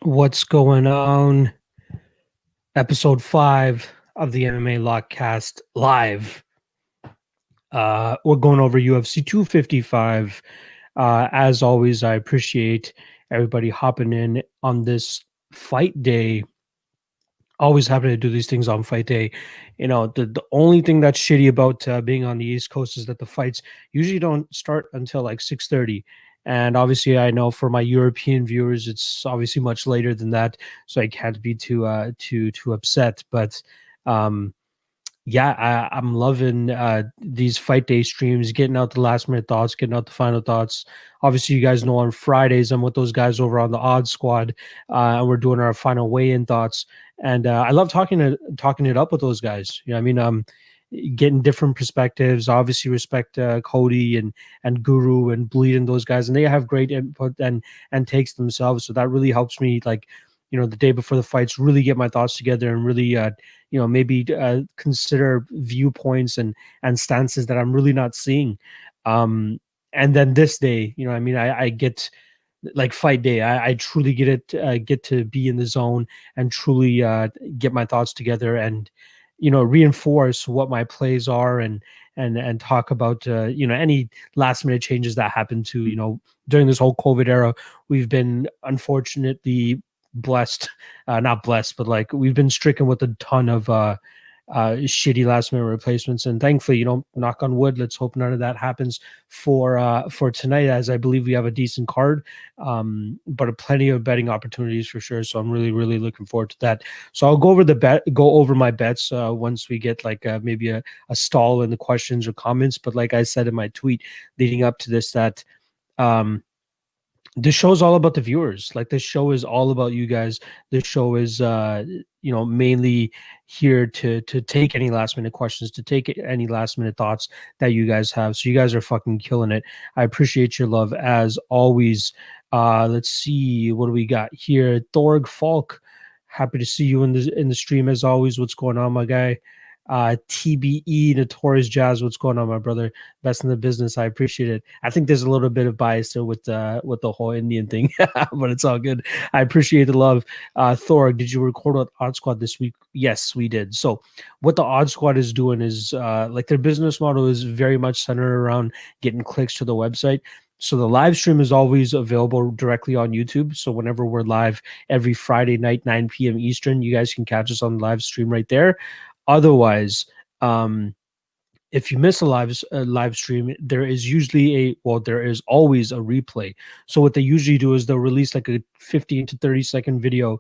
What's going on? Episode 5 of the MMA Lockcast live. We're going over UFC 255. As always, I appreciate everybody hopping in on this fight day. Always happy to do these things on fight day. The only thing that's shitty about being on the East Coast is that the fights usually don't start until like 6:30. And obviously, I know for my European viewers, it's obviously much later than that, so I can't be too upset. But um, yeah, I'm loving these fight day streams, getting out the last minute thoughts, getting out the final thoughts. Obviously, you guys know on Fridays I'm with those guys over on the Odd Squad, and we're doing our final weigh-in thoughts. And I love talking it up with those guys. I mean, getting different perspectives. Obviously, respect Cody and Guru and Bleed and those guys, and they have great input and takes themselves. So that really helps me, like, the day before the fights, really get my thoughts together and really maybe consider viewpoints and stances that I'm really not seeing. And then this day, I mean, I get, like, fight day, I truly get to be in the zone and truly get my thoughts together and reinforce what my plays are and talk about any last minute changes that happen to during this whole COVID era. We've been unfortunately blessed, not blessed, but like we've been stricken with a ton of shitty last minute replacements, and thankfully, knock on wood, let's hope none of that happens for tonight, as I believe we have a decent card, but plenty of betting opportunities for sure. So I'm really, really looking forward to that. So I'll go over my bets once we get like maybe a stall in the questions or comments. But like I said in my tweet leading up to this, that um this show is all about the viewers. Like, this show is all about you guys. This show is mainly here to take any last minute questions, to take any last minute thoughts that you guys have. So you guys are fucking killing it. I appreciate your love as always. Let's see, what do we got here? Thorg Falk, happy to see you in the stream as always. What's going on, my guy? TBE Notorious Jazz, what's going on, my brother? Best in the business. I appreciate it. I think there's a little bit of bias there with the whole Indian thing, but it's all good. I appreciate the love. Thor, did you record with Odd Squad this week? Yes, we did. So what the Odd Squad is doing is like, their business model is very much centered around getting clicks to the website. So the live stream is always available directly on YouTube. So whenever we're live every Friday night, 9 p.m. Eastern, you guys can catch us on the live stream right there. Otherwise, if you miss a live stream, there is always a replay. So what they usually do is they'll release like a 15 to 30-second video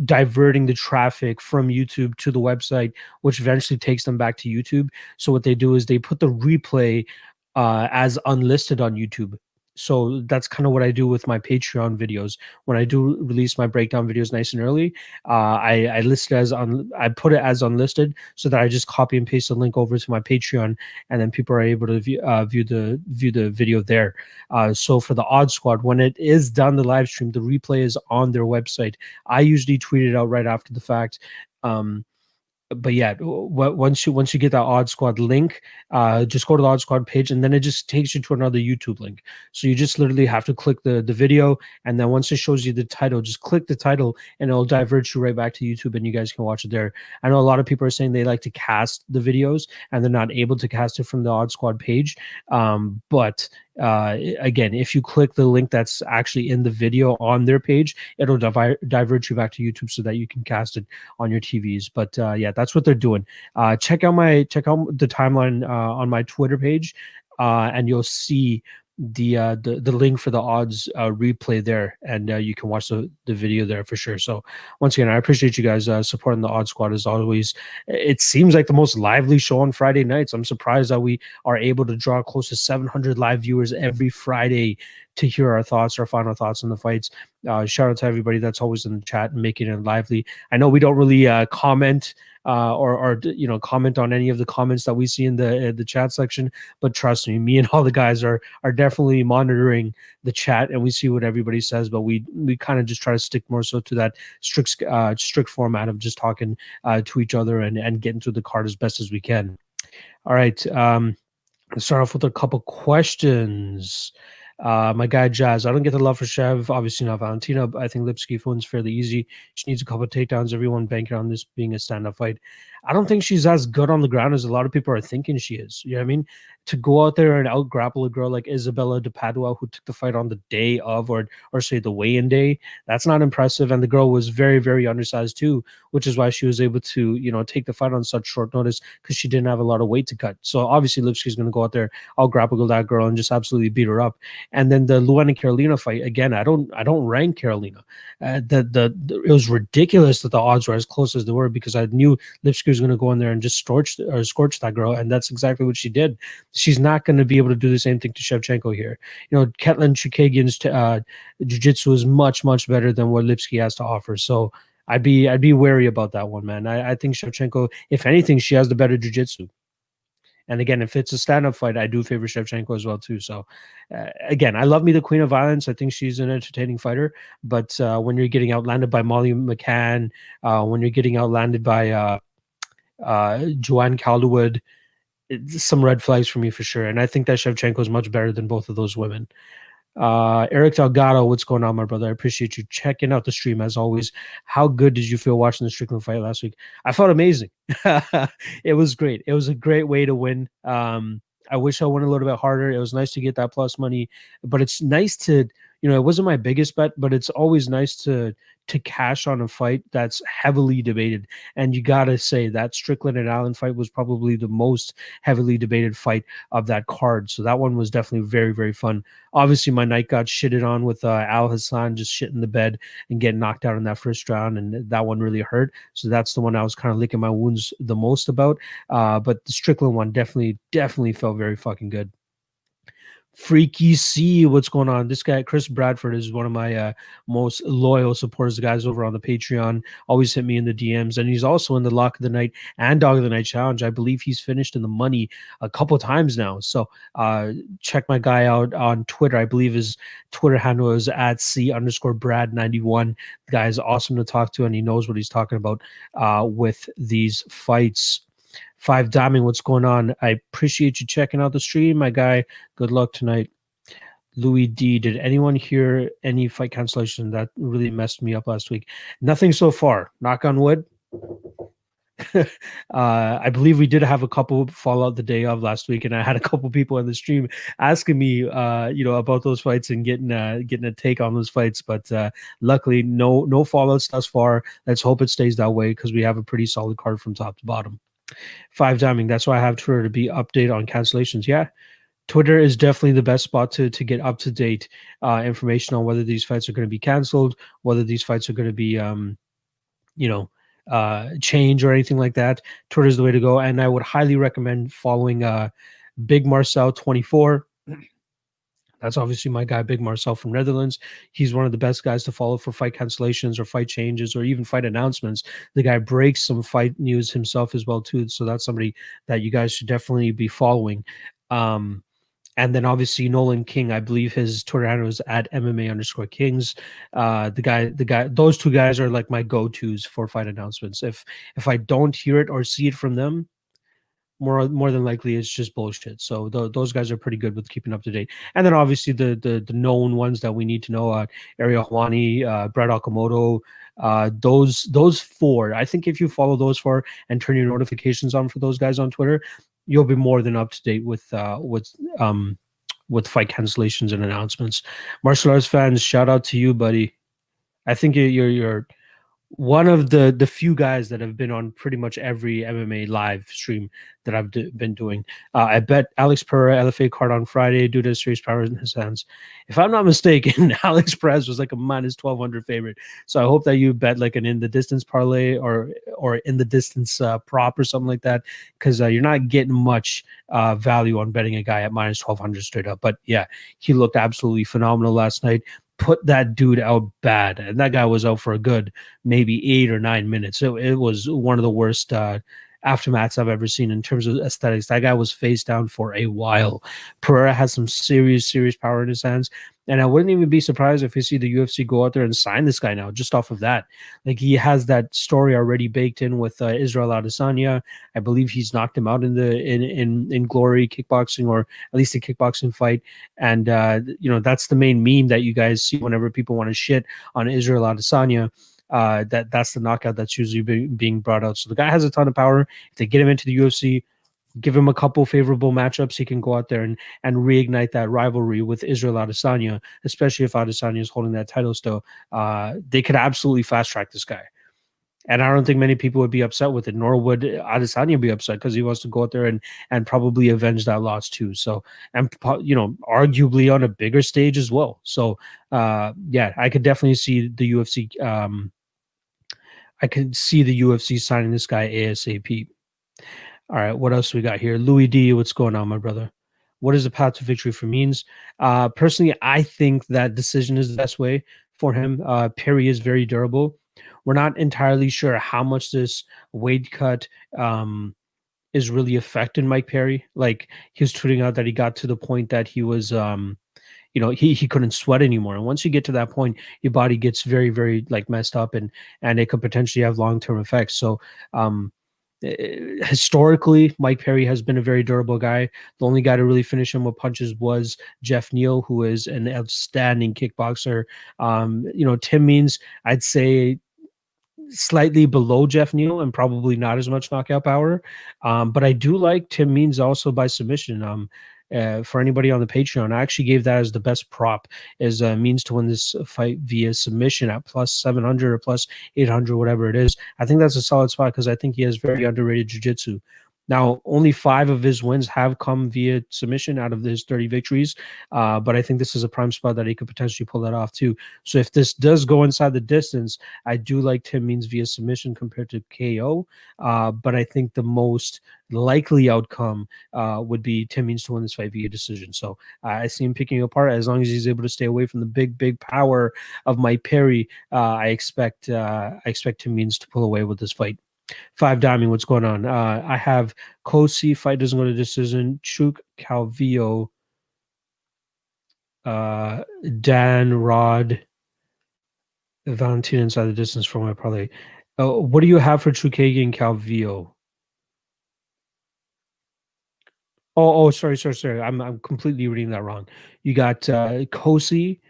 diverting the traffic from YouTube to the website, which eventually takes them back to YouTube. So what they do is they put the replay as unlisted on YouTube. So that's kind of what I do with my Patreon videos. When I do release my breakdown videos nice and early, I list it I put it as unlisted, so that I just copy and paste the link over to my Patreon, and then people are able to view the video there. So for the Odd Squad, when it is done, the live stream, the replay is on their website. I usually tweet it out right after the fact. But yeah, once you get that Odd Squad link, just go to the Odd Squad page, and then it just takes you to another YouTube link. So you just literally have to click the video, and then once it shows you the title, just click the title, and it'll divert you right back to YouTube, and you guys can watch it there. I know a lot of people are saying they like to cast the videos, and they're not able to cast it from the Odd Squad page. But again, if you click the link that's actually in the video on their page, it'll divert you back to YouTube so that you can cast it on your TVs. But yeah, that's what they're doing. Check out the timeline on my Twitter page, and you'll see the link for the odds replay there, and you can watch the video there for sure. So once again, I appreciate you guys supporting the Odd Squad as always. It seems like the most lively show on Friday nights. I'm surprised that we are able to draw close to 700 live viewers every Friday to hear our final thoughts on the fights. Shout out to everybody that's always in the chat and making it lively. I know we don't really comment or comment on any of the comments that we see in the chat section, but trust me and all the guys are definitely monitoring the chat, and we see what everybody says. But we kind of just try to stick more so to that strict format of just talking to each other and getting through the card as best as we can. All right, let's start off with a couple questions. My guy Jazz, I don't get the love for Shev, obviously not Valentina, but I think Lipski wins fairly easy. She needs a couple of takedowns. Everyone banking on this being a stand-up fight. I don't think she's as good on the ground as a lot of people are thinking she is. You know what I mean? To go out there and out grapple a girl like Isabella de Padua, who took the fight on the day of, or say the weigh-in day, that's not impressive. And the girl was very, very undersized too, which is why she was able to, take the fight on such short notice, because she didn't have a lot of weight to cut. So obviously Lipski's going to go out there, I'll grapple that girl and just absolutely beat her up. And then the Luana Carolina fight, again, I don't rank Carolina. It was ridiculous that the odds were as close as they were, because I knew Lipski was going to go in there and just scorch that girl, and that's exactly what she did. She's not going to be able to do the same thing to Shevchenko here. Ketlin Chukagian's jiu-jitsu is much, much better than what Lipski has to offer. So I'd be wary about that one, man. I think Shevchenko, if anything, she has the better jiu-jitsu. And again, if it's a stand-up fight, I do favor Shevchenko as well too. So, again, I love me the Queen of Violence. I think she's an entertaining fighter. But when you're getting outlanded by Molly McCann, when you're getting outlanded by Joanne Calderwood, some red flags for me for sure. And I think that Shevchenko is much better than both of those women. Eric Delgado, what's going on, my brother? I appreciate you checking out the stream as always. How good did you feel watching the Strickland fight last week? I felt amazing. It was great. It was a great way to win. I wish I went a little bit harder. It was nice to get that plus money, but it's nice to, it wasn't my biggest bet, but it's always nice to cash on a fight that's heavily debated. And you got to say that Strickland and Allen fight was probably the most heavily debated fight of that card. So that one was definitely very, very fun. Obviously, my night got shitted on with Al Hassan just shitting the bed and getting knocked out in that first round, and that one really hurt. So that's the one I was kind of licking my wounds the most about. But the Strickland one definitely felt very fucking good. Freaky C, what's going on? This guy, Chris Bradford, is one of my most loyal supporters, the guys over on the Patreon. Always hit me in the DMs. And he's also in the Lock of the Night and Dog of the Night Challenge. I believe he's finished in the money a couple times now. So check my guy out on Twitter. I believe his Twitter handle is at C_Brad91. The guy is awesome to talk to, and he knows what he's talking about with these fights. Five Diamond, what's going on? I appreciate you checking out the stream, my guy. Good luck tonight. Louis D, did anyone hear any fight cancellation? That really messed me up last week. Nothing so far. Knock on wood. I believe we did have a couple fall out the day of last week, and I had a couple people in the stream asking me, about those fights and getting a take on those fights. But luckily, no fallouts thus far. Let's hope it stays that way, because we have a pretty solid card from top to bottom. Five Diamond, that's why I have Twitter, to be updated on cancellations. Yeah, Twitter is definitely the best spot to get up to date information on whether these fights are going to be canceled, whether these fights are going to be change or anything like that. Twitter is the way to go, and I would highly recommend following Big Marcel 24. That's obviously my guy, Big Marcel from Netherlands. He's one of the best guys to follow for fight cancellations or fight changes or even fight announcements. The guy breaks some fight news himself as well too. So that's somebody that you guys should definitely be following. And then obviously Nolan King, I believe his Twitter handle is at MMA_Kings. The guy, those two guys are like my go-tos for fight announcements. If I don't hear it or see it from them, more than likely it's just bullshit. So those guys are pretty good with keeping up to date. And then obviously the known ones that we need to know, Ariel Hawani, Brad Okamoto, those four. I think if you follow those four and turn your notifications on for those guys on Twitter, you'll be more than up to date with fight cancellations and announcements. Martial arts fans, shout out to you, buddy. I think you're one of the few guys that have been on pretty much every MMA live stream that I've been doing. I bet Alex Pereira LFA card on Friday due to serious power in his hands. If I'm not mistaken, Alex Perez was like a minus 1,200 favorite. So I hope that you bet like an in the distance parlay or in the distance prop or something like that, because you're not getting much value on betting a guy at minus 1,200 straight up. But yeah, he looked absolutely phenomenal last night. Put that dude out bad, and that guy was out for a good maybe 8 or 9 minutes. So it was one of the worst aftermaths I've ever seen in terms of aesthetics. That guy was face down for a while. Pereira has some serious power in his hands. And I wouldn't even be surprised if we see the UFC go out there and sign this guy now, just off of that. Like he has that story already baked in with Israel Adesanya. I believe he's knocked him out in the in Glory kickboxing, or at least a kickboxing fight. And that's the main meme that you guys see whenever people want to shit on Israel Adesanya. That's the knockout that's usually being brought out. So the guy has a ton of power. If they get him into the UFC, give him a couple favorable matchups, he can go out there and reignite that rivalry with Israel Adesanya, especially if Adesanya is holding that title still. They could absolutely fast track this guy. And I don't think many people would be upset with it, nor would Adesanya be upset, because he wants to go out there and probably avenge that loss too. So, and arguably on a bigger stage as well. So, I could definitely see the UFC. I could see the UFC signing this guy ASAP. All right, what else we got here? Louis D, what's going on, my brother? What is the path to victory for Means? Personally, I think that decision is the best way for him. Perry is very durable. We're not entirely sure how much this weight cut is really affecting Mike Perry. Like he was tweeting out that he got to the point that he was he couldn't sweat anymore. And once you get to that point, your body gets very, very like messed up, and it could potentially have long-term effects. So historically, Mike Perry has been a very durable guy. The only guy to really finish him with punches was Jeff Neal, who is an outstanding kickboxer. Tim Means, I'd say, slightly below Jeff Neal and probably not as much knockout power. But I do like Tim Means also by submission. For anybody on the Patreon, I actually gave that as the best prop, as Means to win this fight via submission at plus 700 or plus 800, whatever it is. I think that's a solid spot because I think he has very underrated jiu-jitsu. Now, only 5 of his wins have come via submission out of his 30 victories, but I think this is a prime spot that he could potentially pull that off too. So if this does go inside the distance, I do like Tim Means via submission compared to KO, but I think the most likely outcome would be Tim Means to win this fight via decision. So I see him picking apart as long as he's able to stay away from the big power of Mike Perry. I expect Tim Means to pull away with this fight. 5 Diamond, what's going on? I have Kosi, fight doesn't go to decision. Chuk Calvillo, Dan Rod, Valentina inside the distance from my parlay. What do you have for Chukagi and Calvillo? Oh, sorry. I'm completely reading that wrong. You got Kosi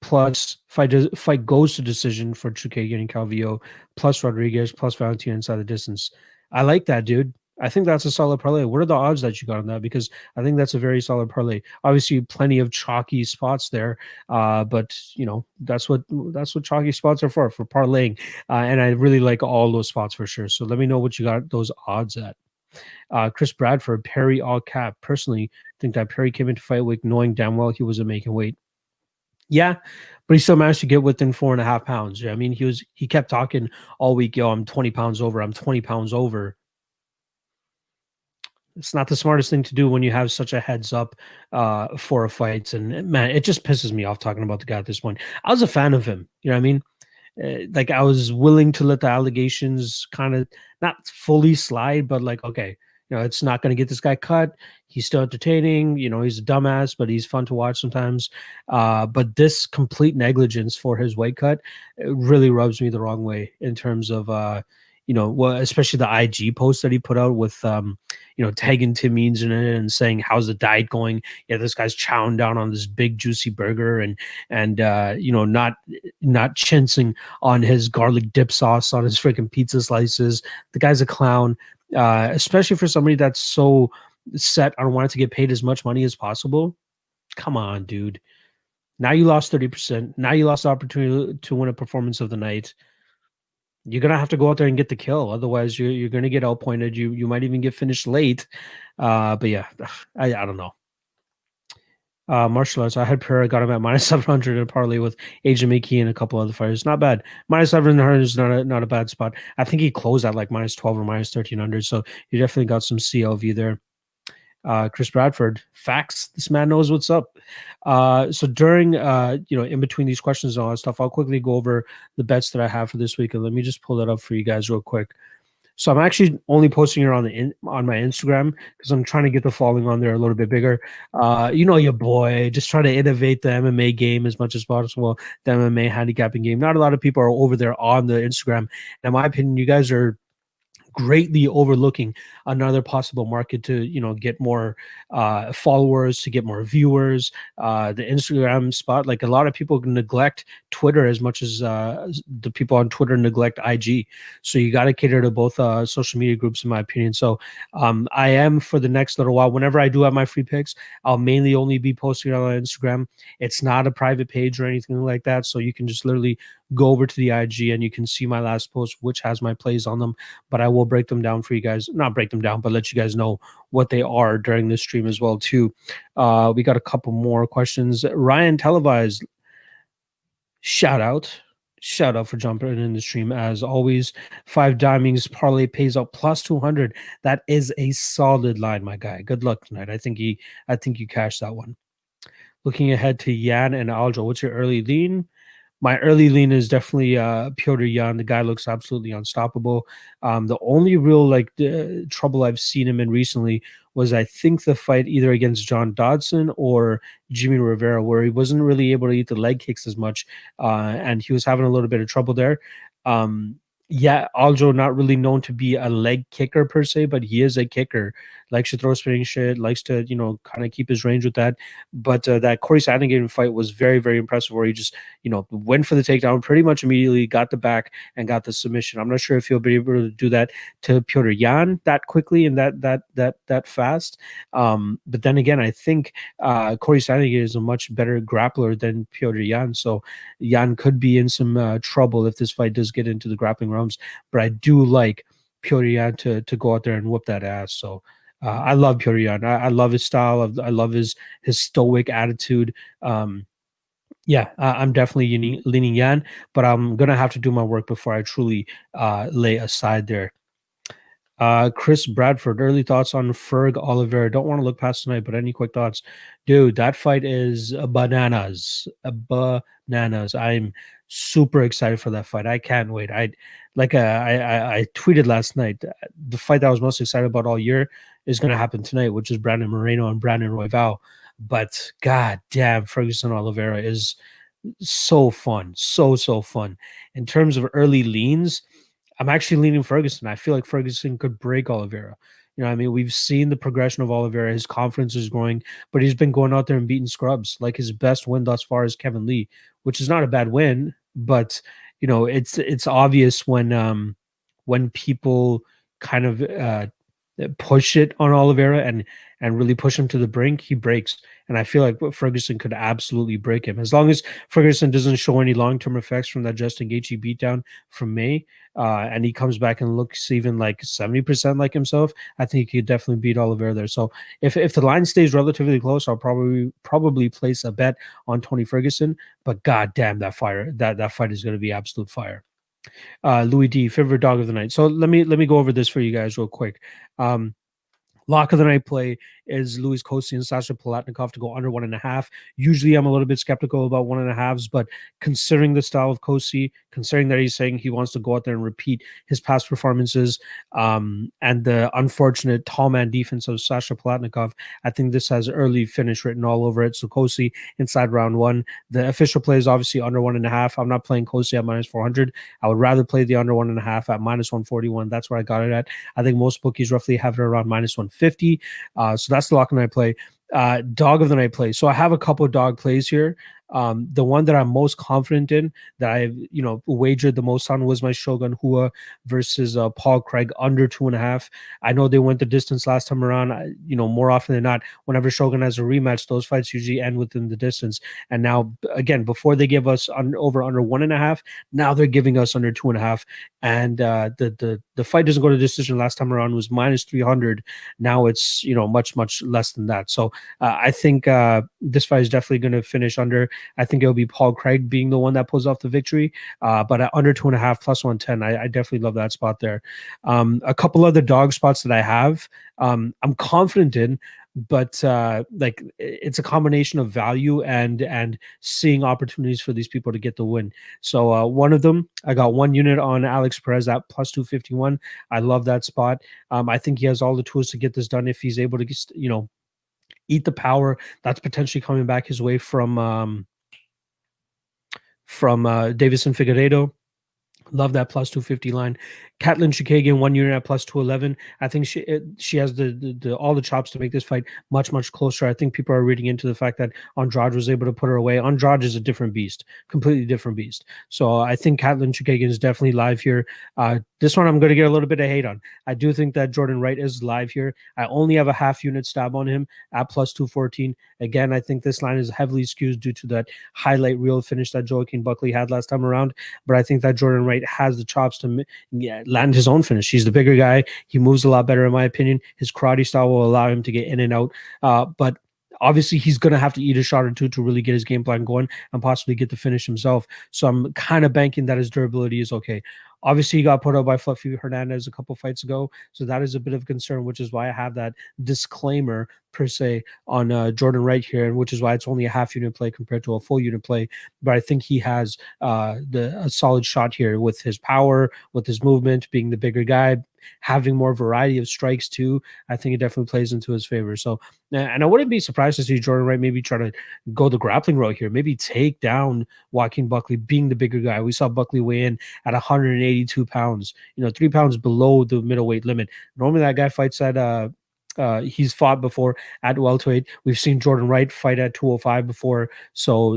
plus fight goes to decision for Chukagi and Calvillo, plus Rodriguez, plus Valentina inside the distance. I like that, dude. I think that's a solid parlay. What are the odds that you got on that? Because I think that's a very solid parlay. Obviously, plenty of chalky spots there, but that's what chalky spots are for parlaying. And I really like all those spots for sure. So let me know what you got those odds at. Chris Bradford, Perry all cap. Personally, think that Perry came into fight week knowing damn well he wasn't making weight. Yeah, but he still managed to get within 4.5 pounds. I mean, he kept talking all week. Yo, I'm 20 pounds over. I'm 20 pounds over. It's not the smartest thing to do when you have such a heads up for a fight. And man, it just pisses me off talking about the guy at this point. I was a fan of him. You know what I mean? Like I was willing to let the allegations kind of not fully slide, but like, okay, it's not going to get this guy cut. He's still entertaining. He's a dumbass, but he's fun to watch sometimes. But this complete negligence for his weight cut really rubs me the wrong way in terms of, especially the IG post that he put out with, tagging Tim Means in it and saying, how's the diet going? Yeah, this guy's chowing down on this big juicy burger and not chincing on his garlic dip sauce on his freaking pizza slices. The guy's a clown. Especially for somebody that's so set on wanting to get paid as much money as possible. Come on, dude. Now you lost 30%. Now you lost the opportunity to win a performance of the night. You're going to have to go out there and get the kill. Otherwise, you're going to get outpointed. You might even get finished late. But yeah, I don't know. Martial arts. I had Pereira, got him at minus 700 in parlay with Agent Mickey and a couple other fighters. Not bad. Minus 700 is not a bad spot. I think he closed at like minus 12 or minus 1300. So you definitely got some CLV there. Chris Bradford, facts. This man knows what's up. So during, in between these questions and all that stuff, I'll quickly go over the bets that I have for this week. And let me just pull that up for you guys real quick. So I'm actually only posting it on my Instagram because I'm trying to get the following on there a little bit bigger. Your boy, just trying to innovate the MMA game as much as possible. The MMA handicapping game. Not a lot of people are over there on the Instagram. And in my opinion, you guys are greatly overlooking another possible market to get more followers, to get more viewers. The Instagram spot, like a lot of people neglect Twitter as much as the people on Twitter neglect IG. So you got to cater to both social media groups, in my opinion. So I am, for the next little while, whenever I do have my free picks, I'll mainly only be posting it on Instagram. It's not a private page or anything like that, so you can just literally go over to the IG and you can see my last post, which has my plays on them. But I will break them down for you guys. Not break them down, but let you guys know what they are during this stream as well, too. We got a couple more questions. Ryan Televised, shout out for jumping in the stream as always. 5 diamings parlay pays out plus 200. That is a solid line, my guy. Good luck tonight. I think you cashed that one. Looking ahead to Yan and Aljo, what's your early lean? My early lean is definitely Piotr Yan. The guy looks absolutely unstoppable. The only real trouble I've seen him in recently was, I think, the fight either against John Dodson or Jimmy Rivera, where he wasn't really able to eat the leg kicks as much, and he was having a little bit of trouble there. Aljo not really known to be a leg kicker per se, but he is a kicker. Likes to throw spinning shit, likes to, kind of keep his range with that. But that Corey Sandhagen fight was very, very impressive, where he just, went for the takedown pretty much immediately, got the back and got the submission. I'm not sure if he'll be able to do that to Piotr Yan that quickly and that fast. But then again, I think Corey Sandhagen is a much better grappler than Piotr Yan. So Yan could be in some trouble if this fight does get into the grappling realms. But I do like Piotr Yan to go out there and whoop that ass. So I love Piotr Yan. I love his style. I love his stoic attitude. I'm definitely leaning Yan, but I'm gonna have to do my work before I truly lay aside there. Chris Bradford, early thoughts on Ferg Oliveira. Don't want to look past tonight, but any quick thoughts? Dude, that fight is bananas. Bananas. I'm super excited for that fight. I can't wait. I tweeted last night, the fight that I was most excited about all year is going to happen tonight, which is Brandon Moreno and Brandon Royval. But god damn, Ferguson Oliveira is so fun. So fun. In terms of early leans, I'm actually leaning Ferguson. I feel like Ferguson could break Oliveira. We've seen the progression of Oliveira. His confidence is growing, but he's been going out there and beating scrubs. Like, his best win thus far is Kevin Lee, which is not a bad win, but it's obvious when people kind of push it on Oliveira and really push him to the brink, he breaks. And I feel like Ferguson could absolutely break him. As long as Ferguson doesn't show any long-term effects from that Justin Gaethje beatdown from May, and he comes back and looks even like 70% like himself, I think he could definitely beat Oliveira there. So if the line stays relatively close, I'll probably place a bet on Tony Ferguson. But god damn, that fight is going to be absolute fire. Louis D, favorite dog of the night. So let me go over this for you guys real quick. Lock of the night play is Louis Kosi and Sasha Palatnikov to go under 1.5. Usually I'm a little bit skeptical about 1.5s, but considering the style of Kosi, considering that he's saying he wants to go out there and repeat his past performances, and the unfortunate tall man defense of Sasha Palatnikov, I think this has early finish written all over it. So Kosi inside round 1. The official play is obviously under 1.5. I'm not playing Kosi at minus 400. I would rather play the under 1.5 at minus 141. That's where I got it at. I think most bookies roughly have it around minus 150. So that's the lock of the night play. Dog of the night play. So I have a couple of dog plays here. The one that I'm most confident in, that I've wagered the most on, was my Shogun Hua versus Paul Craig under 2.5. I know they went the distance last time around. More often than not, whenever Shogun has a rematch, those fights usually end within the distance. And now, again, before they give us over under 1.5, now they're giving us under 2.5. And the fight doesn't go to decision. Last time around was minus 300. Now it's much less than that. So I think this fight is definitely going to finish under. I think it'll be Paul Craig being the one that pulls off the victory. But at under 2.5 plus 110, I definitely love that spot there. A couple other dog spots that I have, I'm confident in, but like it's a combination of value and seeing opportunities for these people to get the win. So one of them, I got 1 unit on Alex Perez at plus 251. I love that spot. I think he has all the tools to get this done if he's able to eat the power that's potentially coming back his way from Davison Figueiredo. Love that plus 250 line. Katlyn Chookagian 1 unit at plus 211. I think she has the all the chops to make this fight much closer. I think people are reading into the fact that Andrade was able to put her away. Andrade is a different beast, completely different beast. So I think Katlyn Chookagian is definitely live here. This one I'm going to get a little bit of hate on. I do think that Jordan Wright is live here. I only have a half unit stab on him at plus 214. Again, I think this line is heavily skewed due to that highlight reel finish that Joaquin Buckley had last time around. But I think that Jordan Wright has the chops to land his own finish. He's the bigger guy. He moves a lot better, in my opinion. His karate style will allow him to get in and out. But obviously, he's going to have to eat a shot or two to really get his game plan going and possibly get the finish himself. So I'm kind of banking that his durability is okay. Obviously, he got put out by Fluffy Hernandez a couple fights ago, so that is a bit of concern, which is why I have that disclaimer per se on Jordan Wright here, and which is why it's only a half unit play compared to a full unit play. But I think he has a solid shot here with his power, with his movement, being the bigger guy, having more variety of strikes too. I think it definitely plays into his favor. So, and I wouldn't be surprised to see Jordan Wright maybe try to go the grappling route here, maybe take down Joaquin Buckley, being the bigger guy. We saw Buckley weigh in at 182 pounds, 3 pounds below the middleweight limit. Normally that guy fights at he's fought before at welterweight. We've seen Jordan Wright fight at 205 before. So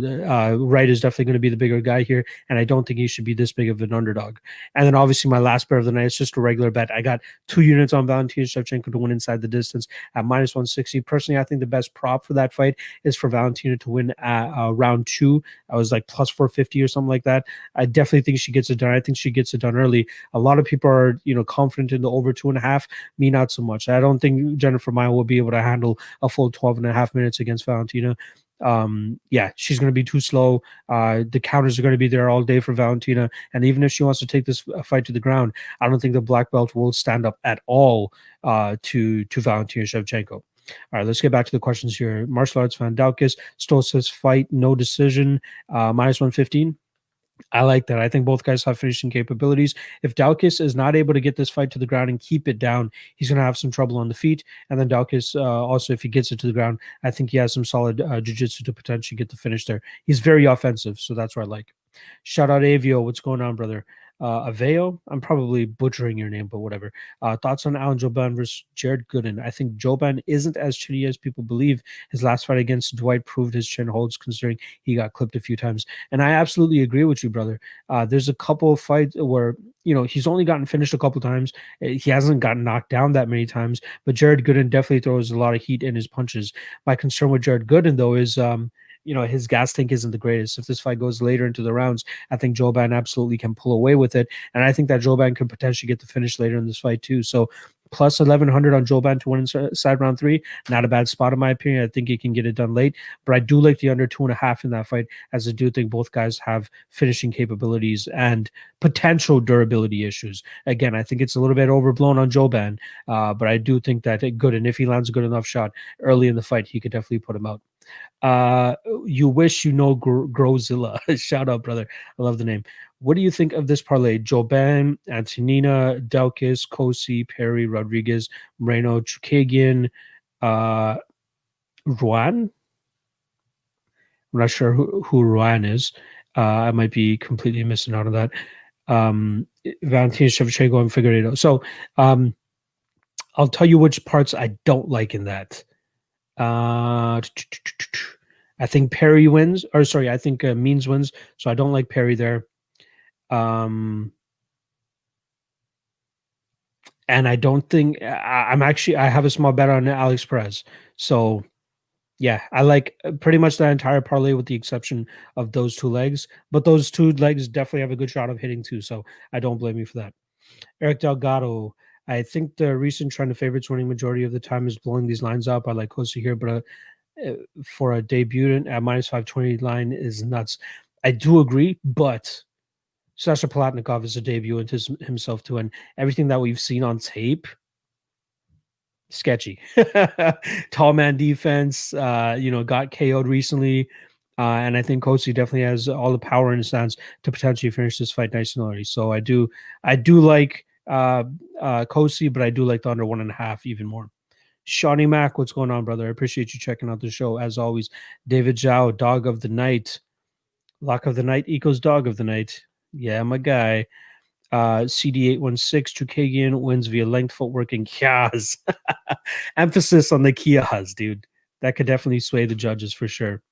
Wright is definitely going to be the bigger guy here. And I don't think he should be this big of an underdog. And then obviously my last bet of the night is just a regular bet. I got 2 units on Valentina Shevchenko to win inside the distance at minus 160. Personally, I think the best prop for that fight is for Valentina to win at round 2. I was like plus 450 or something like that. I definitely think she gets it done. I think she gets it done early. A lot of people are, confident in the over 2.5. Me, not so much. I don't think Jennifer Maia will be able to handle a full 12.5 minutes against Valentina. She's going to be too slow. The counters are going to be there all day for Valentina. And even if she wants to take this fight to the ground, I don't think the black belt will stand up at all to Valentina Shevchenko. All right, let's get back to the questions here. Martial arts fan Daukis still says fight, no decision, minus 115. I like that. I think both guys have finishing capabilities. If Daukis is not able to get this fight to the ground and keep it down, he's going to have some trouble on the feet. And then Daukis, also, if he gets it to the ground, I think he has some solid jiu-jitsu to potentially get the finish there. He's very offensive, so that's what I like. Shout out Avio. What's going on, brother? Aveo, I'm probably butchering your name, but whatever. Thoughts on Alan Jouban versus Jared Gooden? I think Jouban isn't as chinny as people believe. His last fight against Dwight proved his chin holds, considering he got clipped a few times. And I absolutely agree with you, brother. There's a couple of fights where he's only gotten finished a couple times. He hasn't gotten knocked down that many times. But Jared Gooden definitely throws a lot of heat in his punches. My concern with Jared Gooden, though, is his gas tank isn't the greatest. If this fight goes later into the rounds, I think Jouban absolutely can pull away with it. And I think that Jouban could potentially get the finish later in this fight too. So plus 1,100 on Jouban to win inside round 3. Not a bad spot in my opinion. I think he can get it done late. But I do like the under 2.5 in that fight, as I do think both guys have finishing capabilities and potential durability issues. Again, I think it's a little bit overblown on Jouban, but I do think that good. And if he lands a good enough shot early in the fight, he could definitely put him out. You wish Grozilla. Shout out, brother. I love the name. What do you think of this parlay? Jouban, Antonina, Daukis, Kosi, Perry, Rodriguez, Moreno, Chookagian, Ruan. I'm not sure who Ruan is. I might be completely missing out on that. Valentina Shevchenko and Figueiredo. So I'll tell you which parts I don't like in that. I think Perry wins, or sorry, I think Means wins. So I don't like Perry there. And I don't think I have a small bet on Alex Perez. So yeah, I like pretty much that entire parlay with the exception of those 2 legs. But those 2 legs definitely have a good shot of hitting too. So I don't blame you for that. Eric Delgado. I think the recent trend of favorites winning majority of the time is blowing these lines up. I like Kosi here, but for a debutant at minus 520 line is nuts. I do agree, but Sasha Palatnikov is a debutant himself too, and everything that we've seen on tape, sketchy. Tall man defense, got KO'd recently. And I think Kosi definitely has all the power in his hands to potentially finish this fight nice and early. So I do like Kosi, but I do like the under 1.5 even more. Shawnee Mack, what's going on, brother? I appreciate you checking out the show as always. David Zhao, dog of the night. Lock of the night equals dog of the night. Yeah, my guy. CD816, Chukagian wins via length footwork and Kias. Emphasis on the Kias, dude. That could definitely sway the judges for sure.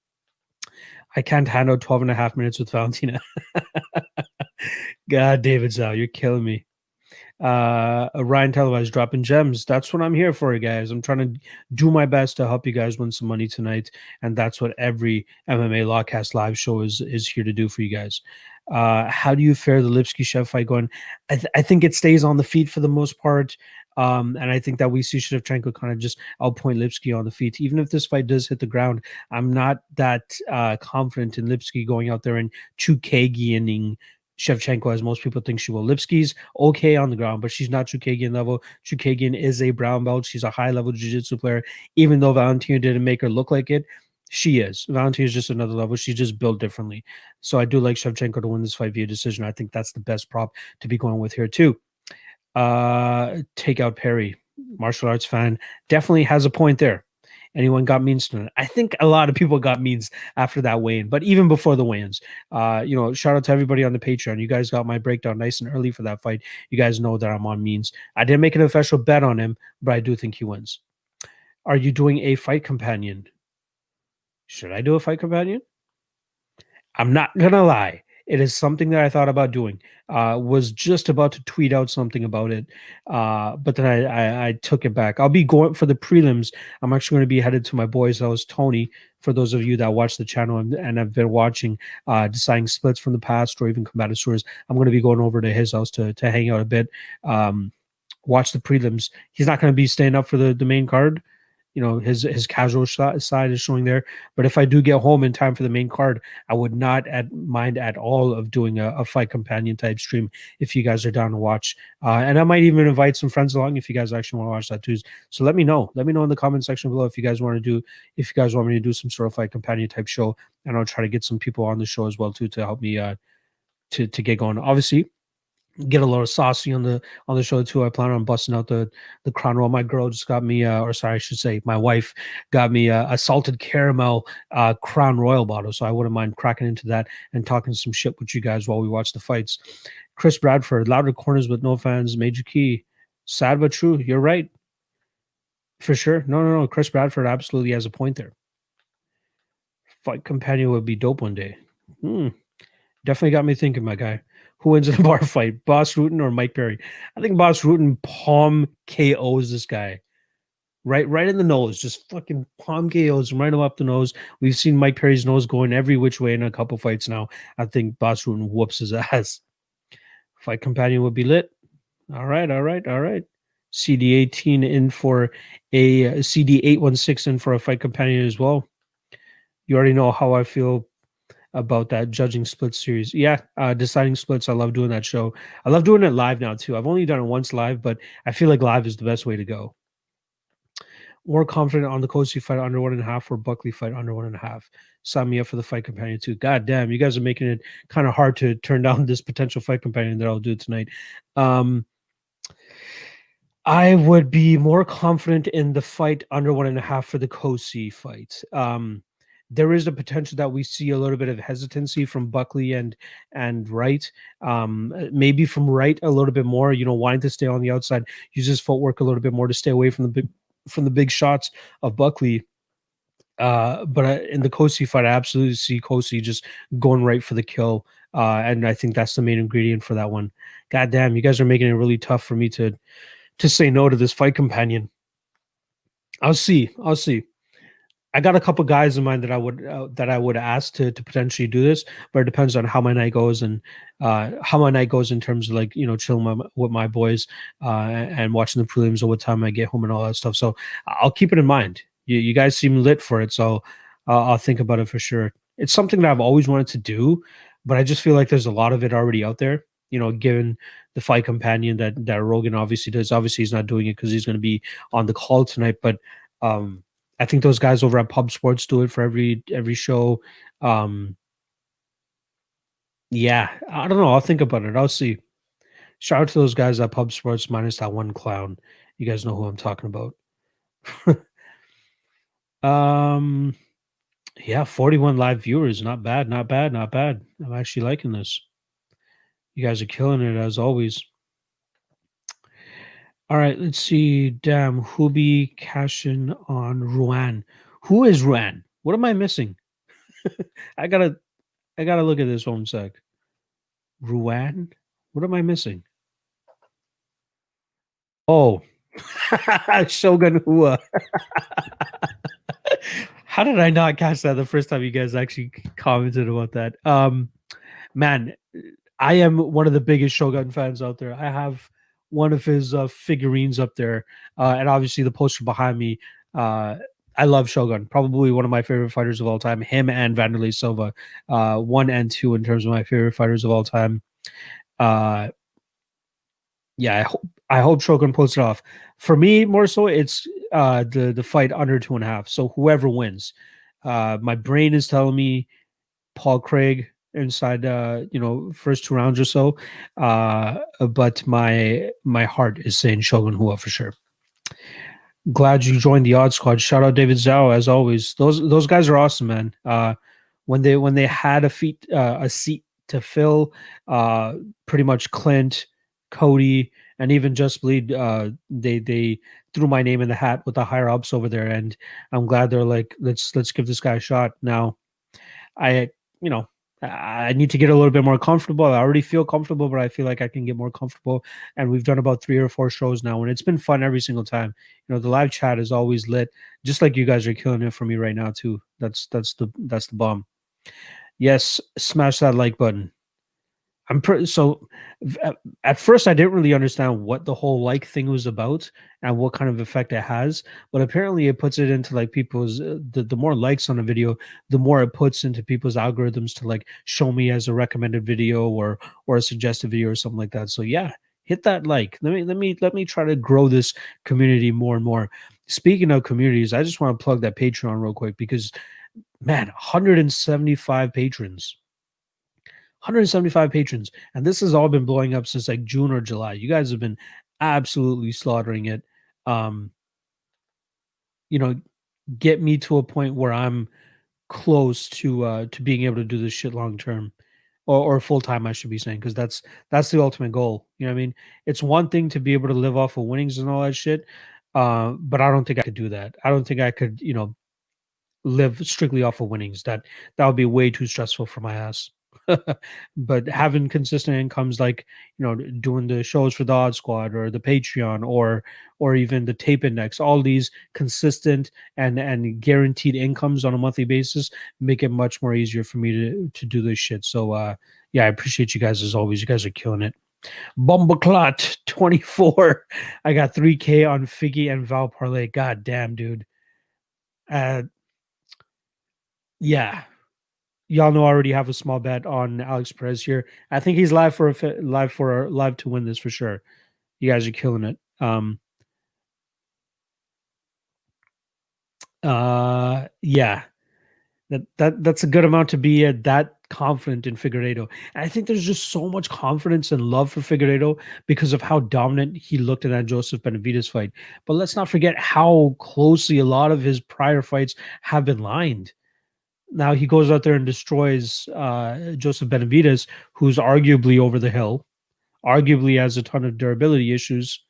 I can't handle 12.5 minutes with Valentina. God, David Zhao, you're killing me. Ryan Televised dropping gems. That's what I'm here for, you guys. I'm trying to do my best to help you guys win some money tonight, and that's what every MMA Lawcast live show is here to do for you guys. How do you fare the Lipsky Shev fight going? I think it stays on the feet for the most part. And I think that we see Shevchenko kind of just outpoint Lipsky on the feet. Even if this fight does hit the ground, I'm not that confident in Lipsky going out there and Chukagianing Shevchenko, as most people think she will. Lipsky's okay on the ground, but she's not Chukagian level. Chukagian is a brown belt. She's a high-level jiu-jitsu player. Even though Valentina didn't make her look like it, she is. Valentina is just another level. She's just built differently. So I do like Shevchenko to win this fight via decision. I think that's the best prop to be going with here, too. Take out Perry, martial arts fan, definitely has a point there. Anyone got means tonight? I think a lot of people got means after that weigh-in, but even before the weigh-ins, shout out to everybody on the Patreon. You guys got my breakdown nice and early for that fight. You guys know that I'm on means. I didn't make an official bet on him, but I do think he wins. Are you doing a fight companion? Should I do a fight companion? I'm not gonna lie. It is something that I thought about doing. Was just about to tweet out something about it, but then I took it back. I'll be going for the prelims. I'm actually going to be headed to my boy's house, Tony. For those of you that watch the channel and have been watching deciding splits from the past or even combative stories, I'm going to be going over to his house to hang out a bit, watch the prelims. He's not going to be staying up for the main card. His casual side is showing there. But if I do get home in time for the main card, I would not mind at all of doing a fight companion type stream if you guys are down to watch. And I might even invite some friends along if you guys actually want to watch that too. So let me know. Let me know in the comment section below if you guys want me to do some sort of fight companion type show, and I'll try to get some people on the show as well too to help me to get going. Obviously, get a little saucy on the show too. I plan on busting out the crown roll. My girl just got me, I should say, my wife got me a salted caramel Crown Royal bottle. So I wouldn't mind cracking into that and talking some shit with you guys while we watch the fights. Chris Bradford, louder corners with no fans, major key. Sad but true. You're right. For sure. No. Chris Bradford absolutely has a point there. Fight companion would be dope one day. Definitely got me thinking, my guy. Who wins in a bar fight, Boss Rutan or Mike Perry? I think Boss Rutan palm KOs this guy. Right in the nose. Just fucking palm KOs right up the nose. We've seen Mike Perry's nose going every which way in a couple fights now. I think Boss Rutan whoops his ass. Fight companion would be lit. All right. CD18 in for a CD816 in for a fight companion as well. You already know how I feel about that judging split series. Yeah, deciding splits. I love doing that show. I love doing it live now too. I've only done it once live, but I feel like live is the best way to go. More confident on the Kosi fight under 1.5 or Buckley fight under 1.5. Sign me up for the fight companion too. God damn, you guys are making it kind of hard to turn down this potential fight companion that I'll do tonight. I would be more confident in the fight under 1.5 for the Kosi fight. There is a potential that we see a little bit of hesitancy from Buckley and Wright. Maybe from Wright a little bit more, wanting to stay on the outside, use his footwork a little bit more to stay away from the big shots of Buckley. But in the Kosi fight, I absolutely see Kosi just going right for the kill. And I think that's the main ingredient for that one. God damn, you guys are making it really tough for me to say no to this fight companion. I'll see. I got a couple guys in mind that I would ask to potentially do this, but it depends on how my night goes and how my night goes in terms of chilling with my boys and watching the prelims or what time I get home and all that stuff. So I'll keep it in mind. You guys seem lit for it, so I'll think about it for sure. It's something that I've always wanted to do, but I just feel like there's a lot of it already out there. given the fight companion that Rogan obviously does. Obviously, he's not doing it because he's going to be on the call tonight, but I think those guys over at Pub Sports do it for every show. Yeah, I don't know. I'll think about it. I'll see. Shout out to those guys at Pub Sports minus that one clown. You guys know who I'm talking about. Yeah, 41 live viewers. Not bad, not bad, not bad. I'm actually liking this. You guys are killing it as always. All right, let's see. Damn, Hubi cashing on Ruan. Who is Ruan? What am I missing? I gotta look at this one sec. Ruan? What am I missing? Oh, Shogun Hua. How did I not catch that the first time you guys actually commented about that? Man, I am one of the biggest Shogun fans out there. I have one of his figurines up there, and obviously the poster behind me. I love Shogun, probably one of my favorite fighters of all time. Him and Vanderlei Silva, 1 and 2 in terms of my favorite fighters of all time. Yeah, I hope Shogun pulls it off. For me, more so, it's the fight under 2.5. So whoever wins, my brain is telling me Paul Craig inside first 2 rounds or so, but my heart is saying Shogun Hua for sure. Glad you joined the Odd Squad. Shout out David Zhao as always. Those guys are awesome, man. When they had a seat to fill, pretty much Clint, Cody, and even Just Bleed, they threw my name in the hat with the higher ups over there, and I'm glad they're like, let's give this guy a shot. Now, I need to get a little bit more comfortable. I already feel comfortable, but I feel like I can get more comfortable. And we've done about 3 or 4 shows now, and it's been fun every single time. The live chat is always lit, just like you guys are killing it for me right now too. That's the bomb. Yes, smash that like button. At first I didn't really understand what the whole like thing was about and what kind of effect it has, but apparently it puts it into like people's the more likes on a video, the more it puts into people's algorithms to like show me as a recommended video or a suggested video or something like that. So yeah, hit that like. Let me try to grow this community more and more. Speaking of communities, I just want to plug that Patreon real quick because man, 175 patrons. 175 patrons, and this has all been blowing up since like June or July. You guys have been absolutely slaughtering it. Get me to a point where I'm close to being able to do this shit long term or full time, I should be saying, because that's the ultimate goal. You know what I mean? It's one thing to be able to live off of winnings and all that shit, but I don't think I could do that. I don't think I could, live strictly off of winnings. That would be way too stressful for my ass. But having consistent incomes like doing the shows for the Odd Squad or the Patreon or even the Tape Index, all these consistent and guaranteed incomes on a monthly basis make it much more easier for me to do this shit. So yeah, I appreciate you guys as always. You guys are killing it. Bumbleclot 24. I got 3K on Figgy and Val Parlay. God damn, dude. Yeah. Y'all know I already have a small bet on Alex Perez here. I think he's live to win this for sure. You guys are killing it. Yeah, that's a good amount to be that confident in Figueiredo. And I think there's just so much confidence and love for Figueiredo because of how dominant he looked in that Joseph Benavidez fight. But let's not forget how closely a lot of his prior fights have been lined. Now he goes out there and destroys Joseph Benavidez, who's arguably over the hill, arguably has a ton of durability issues.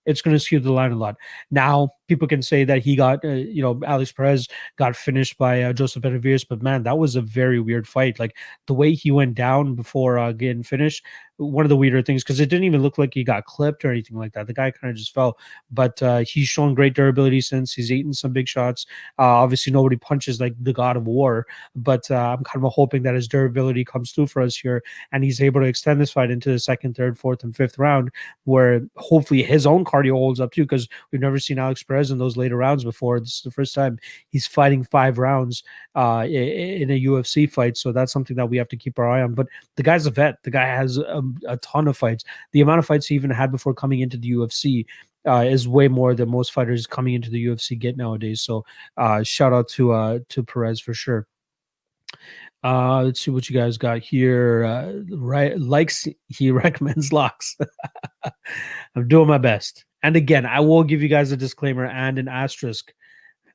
It's going to skew the line a lot. Now, people can say that he got, Alex Perez got finished by Joseph Benavidez, but man, that was a very weird fight. Like the way he went down before getting finished, one of the weirder things, because it didn't even look like he got clipped or anything like that. The guy kind of just fell, but he's shown great durability since. He's eaten some big shots. Obviously, nobody punches like the God of War, but I'm kind of hoping that his durability comes through for us here, and he's able to extend this fight into the 2nd, 3rd, 4th, and 5th round, where hopefully his own cardio holds up too, because we've never seen Alex Perez Perez in those later rounds before. This is the first time he's fighting 5 rounds in a UFC fight, so that's something that we have to keep our eye on. But the guy's a vet. The guy has a ton of fights. The amount of fights he even had before coming into the UFC is way more than most fighters coming into the UFC get nowadays. So shout out to Perez for sure. Let's see what you guys got here. He recommends locks. I'm doing my best. And again, I will give you guys a disclaimer and an asterisk.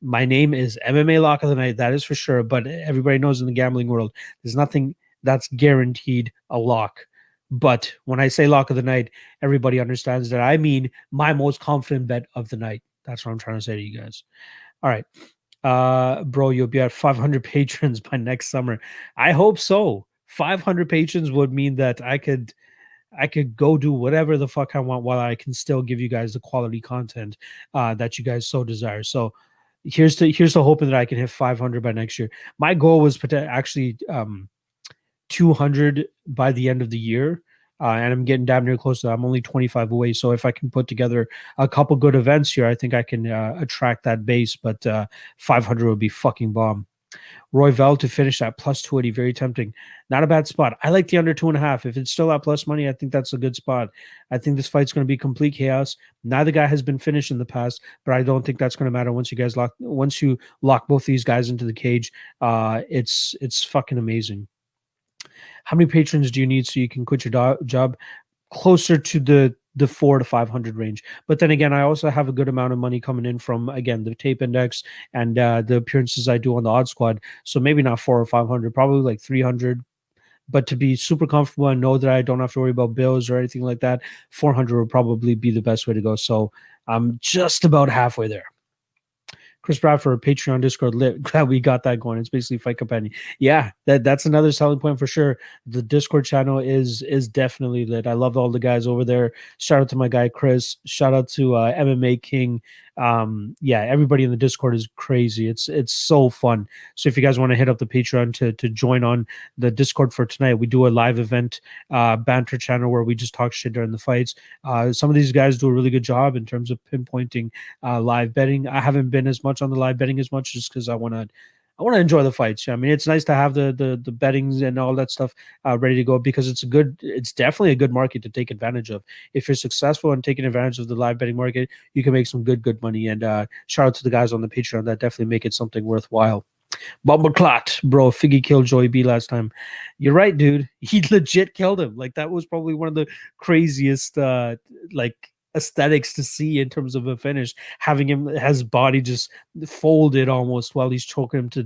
My name is MMA Lock of the Night, that is for sure. But everybody knows in the gambling world, there's nothing that's guaranteed a lock. But when I say lock of the night, everybody understands that I mean my most confident bet of the night. That's what I'm trying to say to you guys. All right. Bro, you'll be at 500 patrons by next summer. I hope so. 500 patrons would mean that I could go do whatever the fuck I want while I can still give you guys the quality content that you guys so desire. So here's to hoping that I can hit 500 by next year. My goal was actually 200 by the end of the year. And I'm getting damn near close to that. I'm only 25 away. So if I can put together a couple good events here, I think I can attract that base. But 500 would be fucking bomb. Royval to finish at plus 280, very tempting. Not a bad spot. I like the under 2.5. If it's still at plus money, I think that's a good spot. I think this fight's going to be complete chaos. Neither guy has been finished in the past, but I don't think that's going to matter once you lock both these guys into the cage. It's fucking amazing. How many patrons do you need so you can quit your job? Closer to the 400 to 500 range. But then again, I also have a good amount of money coming in from, again, the tape index and the appearances I do on the Odd Squad. So maybe not 400 or 500, probably like 300. But to be super comfortable and know that I don't have to worry about bills or anything like that, 400 would probably be the best way to go. So I'm just about halfway there. Chris Bradford, Patreon, Discord lit. Glad we got that going. It's basically Fight Companion. Yeah, that's another selling point for sure. The Discord channel is definitely lit. I love all the guys over there. Shout out to my guy Chris. Shout out to MMA King. Yeah, everybody in the Discord is crazy. It's so fun. So if you guys want to hit up the Patreon to join on the Discord for tonight, we do a live event banter channel where we just talk shit during the fights. Some of these guys do a really good job in terms of pinpointing live betting. I haven't been as much on the live betting as much just because I want to enjoy the fights. I mean, it's nice to have the bettings and all that stuff ready to go because it's definitely a good market to take advantage of. If you're successful in taking advantage of the live betting market, you can make some good money. And shout out to the guys on the Patreon that definitely make it something worthwhile. Bumbleclot, bro, Figgy killed Joey B last time. You're right, dude. He legit killed him. Like, that was probably one of the craziest aesthetics to see in terms of a finish, having his body just folded almost while he's choking him to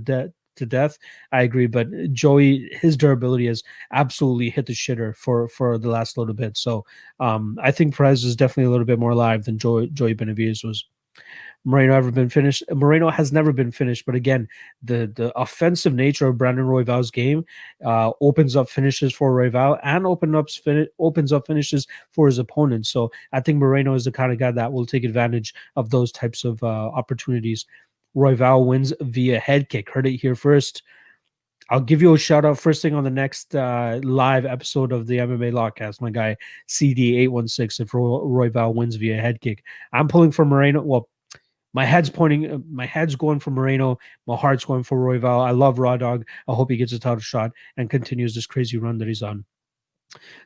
death. I agree, but Joey, his durability has absolutely hit the shitter for the last little bit. So I think Perez is definitely a little bit more alive than Joey Benavidez was. Moreno ever been finished? Moreno has never been finished, but again, the offensive nature of Brandon Royval's game opens up finishes for Royval and opens up finishes for his opponents. So I think Moreno is the kind of guy that will take advantage of those types of opportunities. Royval wins via head kick. Heard it here first. I'll give you a shout out first thing on the next live episode of the MMA Lockcast. My guy CD816. If Royval wins via head kick, I'm pulling for Moreno. Well, my head's going for Moreno. My heart's going for Royval. I love Raw Dog. I hope he gets a title shot and continues this crazy run that he's on.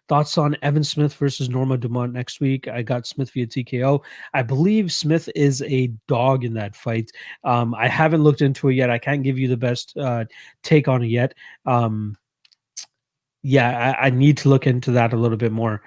Thoughts on Evan Smith versus Norma Dumont next week? I got Smith via TKO. I believe Smith is a dog in that fight. I haven't looked into it yet. I can't give you the best take on it yet. Yeah, I need to look into that a little bit more.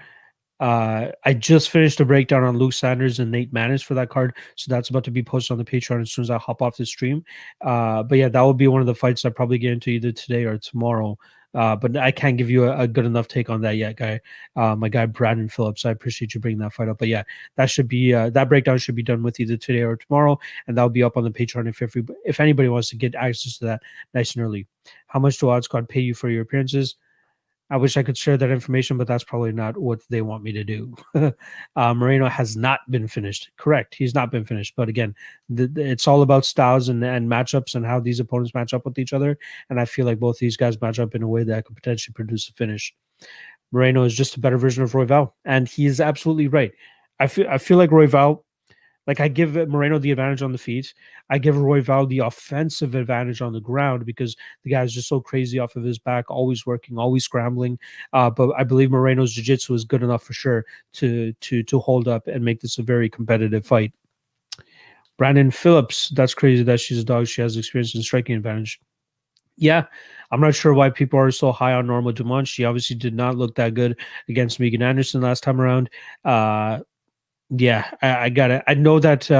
I just finished a breakdown on Luke Sanders and Nate Maness for that card, so that's about to be posted on the Patreon as soon as I hop off the stream. But yeah, that will be one of the fights I probably get into either today or tomorrow. But I can't give you a good enough take on that yet, guy. My guy Brandon Phillips, I appreciate you bringing that fight up. But yeah, that should be that breakdown should be done with either today or tomorrow, and that'll be up on the Patreon if anybody wants to get access to that nice and early. How much do Odd Squad pay you for your appearances? I wish I could share that information, but that's probably not what they want me to do. Moreno has not been finished. Correct. He's not been finished. But again, it's all about styles and matchups and how these opponents match up with each other. And I feel like both these guys match up in a way that could potentially produce a finish. Moreno is just a better version of Royval. And he is absolutely right. I feel like Royval Like I give Moreno the advantage on the feet. I give Royval the offensive advantage on the ground because the guy is just so crazy off of his back, always working, always scrambling. But I believe Moreno's jiu-jitsu is good enough for sure to hold up and make this a very competitive fight. Brandon Phillips, that's crazy that she's a dog. She has experience in striking advantage. Yeah, I'm not sure why people are so high on Norma Dumont. She obviously did not look that good against Megan Anderson last time around. Yeah, I got it. I know that.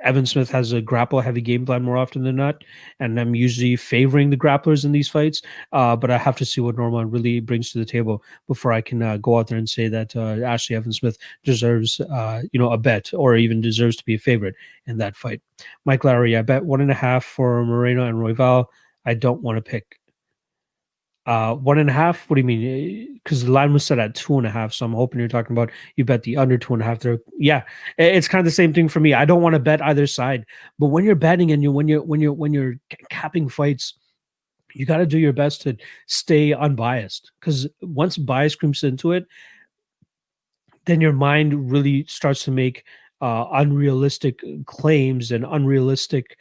Evan Smith has a grapple heavy game plan more often than not, and I'm usually favoring the grapplers in these fights. But I have to see what Norma really brings to the table before I can go out there and say that Ashley Evan Smith deserves, a bet or even deserves to be a favorite in that fight. Mike Lowry, I bet 1.5 for Moreno and Royval. I don't want to pick 1.5. What do you mean? Because the line was set at 2.5, so I'm hoping you're talking about you bet the under 2.5 there. Yeah, it's kind of the same thing for me. I don't want to bet either side, but when you're betting and when you're capping fights, you got to do your best to stay unbiased. Because once bias creeps into it, then your mind really starts to make unrealistic claims and unrealistic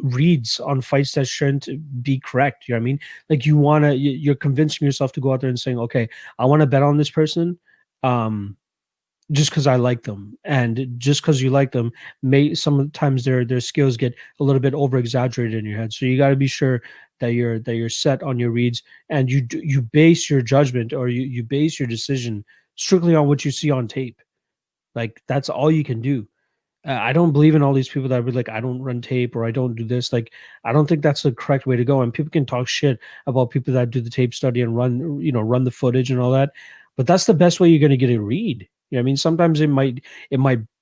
reads on fights that shouldn't be correct. You know what I mean? Like you're convincing yourself to go out there and saying, okay, I want to bet on this person. Just because I like them, and just because you like them, may sometimes their skills get a little bit over exaggerated in your head. So you got to be sure that you're set on your reads, and you base your judgment or you base your decision strictly on what you see on tape. Like that's all you can do. I don't believe in all these people that are like, I don't run tape or I don't do this. Like, I don't think that's the correct way to go. And people can talk shit about people that do the tape study and run the footage and all that. But that's the best way you're going to get a read. You know what I mean? Sometimes it might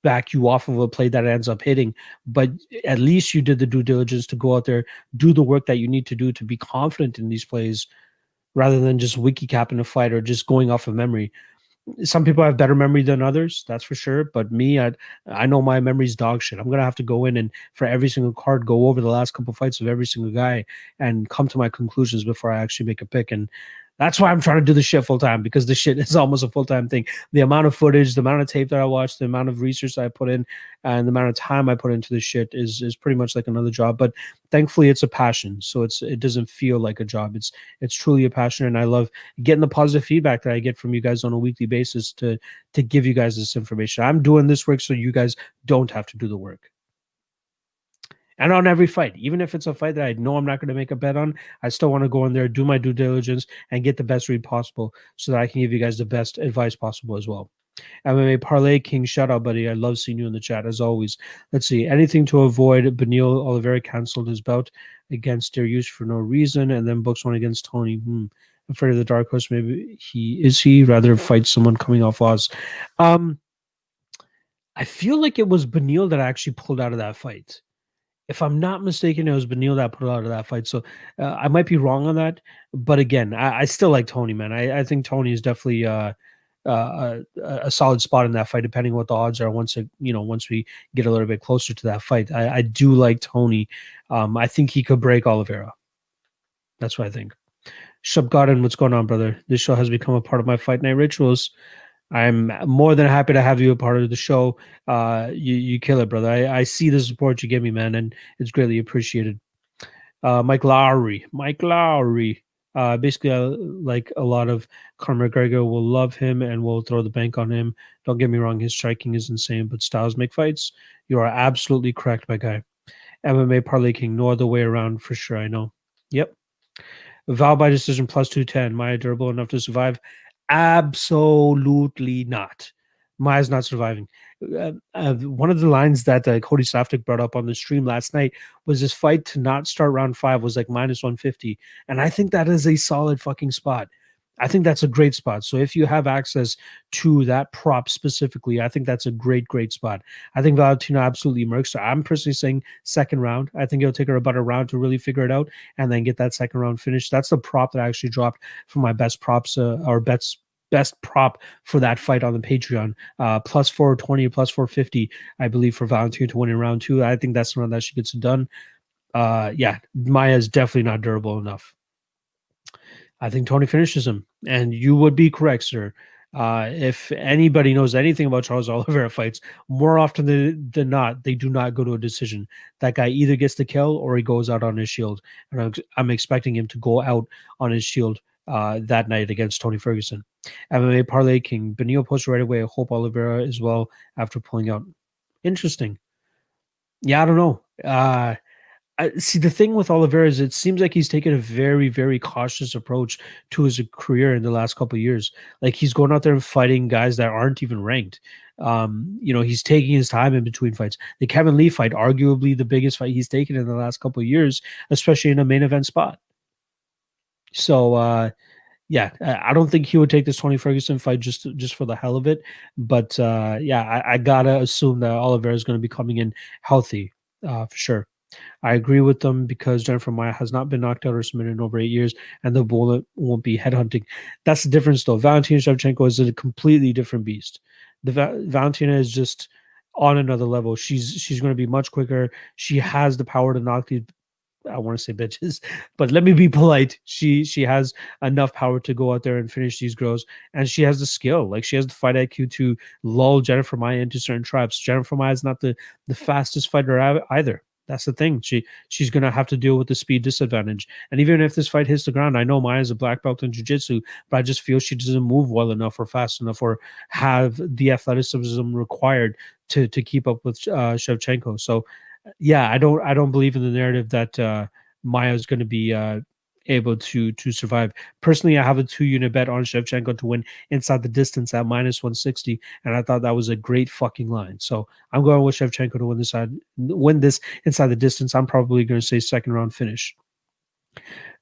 back you off of a play that ends up hitting, but at least you did the due diligence to go out there, do the work that you need to do to be confident in these plays rather than just wiki capping a fight or just going off of memory. Some people have better memory than others, that's for sure. But me, I know my memory's dog shit. I'm gonna have to go in and for every single card go over the last couple of fights of every single guy and come to my conclusions before I actually make a pick. And that's why I'm trying to do this shit full time, because this shit is almost a full time thing. The amount of footage, the amount of tape that I watch, the amount of research that I put in, and the amount of time I put into this shit is pretty much like another job. But thankfully, it's a passion, so it doesn't feel like a job. It's truly a passion, and I love getting the positive feedback that I get from you guys on a weekly basis to give you guys this information. I'm doing this work so you guys don't have to do the work. And on every fight, even if it's a fight that I know I'm not going to make a bet on, I still want to go in there, do my due diligence, and get the best read possible so that I can give you guys the best advice possible as well. MMA Parlay King, shout out, buddy. I love seeing you in the chat as always. Let's see. Anything to avoid Benil Oliveira canceled his bout against Dariush for no reason, and then books one against Tony. Afraid of the dark horse. Maybe he rather fight someone coming off loss. I feel like it was Benil that actually pulled out of that fight. If I'm not mistaken, it was Benil that put out of that fight. So I might be wrong on that. But again, I still like Tony, man. I think Tony is definitely a solid spot in that fight, depending what the odds are. Once we get a little bit closer to that fight, I do like Tony. I think he could break Oliveira. That's what I think. Shub Garden, what's going on, brother? This show has become a part of my fight night rituals. I'm more than happy to have you a part of the show. You kill it, brother. I see the support you give me, man, and it's greatly appreciated. Mike Lowry. Basically, like a lot of Conor McGregor will love him and will throw the bank on him. Don't get me wrong, his striking is insane, but styles make fights. You are absolutely correct, my guy. MMA Parlay King, no other way around for sure. I know. Yep. Val by decision plus 210. Maya durable enough to survive? Absolutely not. Maya's not surviving. One of the lines that Cody Saftik brought up on the stream last night was this fight to not start round 5 was like minus 150. And I think that is a solid fucking spot. I think that's a great spot. So if you have access to that prop specifically, I think that's a great spot. I think Valentina absolutely murks. So I'm personally saying second round. I think it'll take her about a round to really figure it out and then get that second round finished. That's the prop that I actually dropped for my best props or best prop for that fight on the Patreon. Plus 420, plus 450, I believe, for Valentina to win in round 2. I think that's the round that she gets it done. Yeah, Maya is definitely not durable enough. I think Tony finishes him, and you would be correct, sir. If anybody knows anything about Charles Oliveira fights, more often than not, they do not go to a decision. That guy either gets the kill or he goes out on his shield. And I'm expecting him to go out on his shield that night against Tony Ferguson. MMA Parlay King. Benio posted right away. I hope Oliveira as well after pulling out. Interesting. Yeah, I don't know. See, the thing with Oliveira is it seems like he's taken a very, very cautious approach to his career in the last couple of years. Like he's going out there and fighting guys that aren't even ranked. He's taking his time in between fights. The Kevin Lee fight, arguably the biggest fight he's taken in the last couple of years, especially in a main event spot. So, yeah, I don't think he would take this Tony Ferguson fight just for the hell of it. But yeah, I gotta assume that Oliveira is going to be coming in healthy for sure. I agree with them because Jennifer Maia has not been knocked out or submitted in over 8 years, and the bullet won't be headhunting. That's the difference, though. Valentina Shevchenko is a completely different beast. Valentina is just on another level. She's going to be much quicker. She has the power to knock these. I want to say bitches, but let me be polite. She has enough power to go out there and finish these girls, and she has the skill. Like she has the fight IQ to lull Jennifer Maia into certain traps. Jennifer Maia is not the fastest fighter either. That's the thing. She's gonna have to deal with the speed disadvantage. And even if this fight hits the ground, I know Maya's a black belt in jiu-jitsu, but I just feel she doesn't move well enough or fast enough or have the athleticism required to keep up with Shevchenko. So yeah, I don't believe in the narrative that Maya is going to be able to survive. Personally, I have a 2-unit bet on Shevchenko to win inside the distance at -160, and I thought that was a great fucking line. So I'm going with Shevchenko to win this inside the distance. I'm probably going to say second round finish.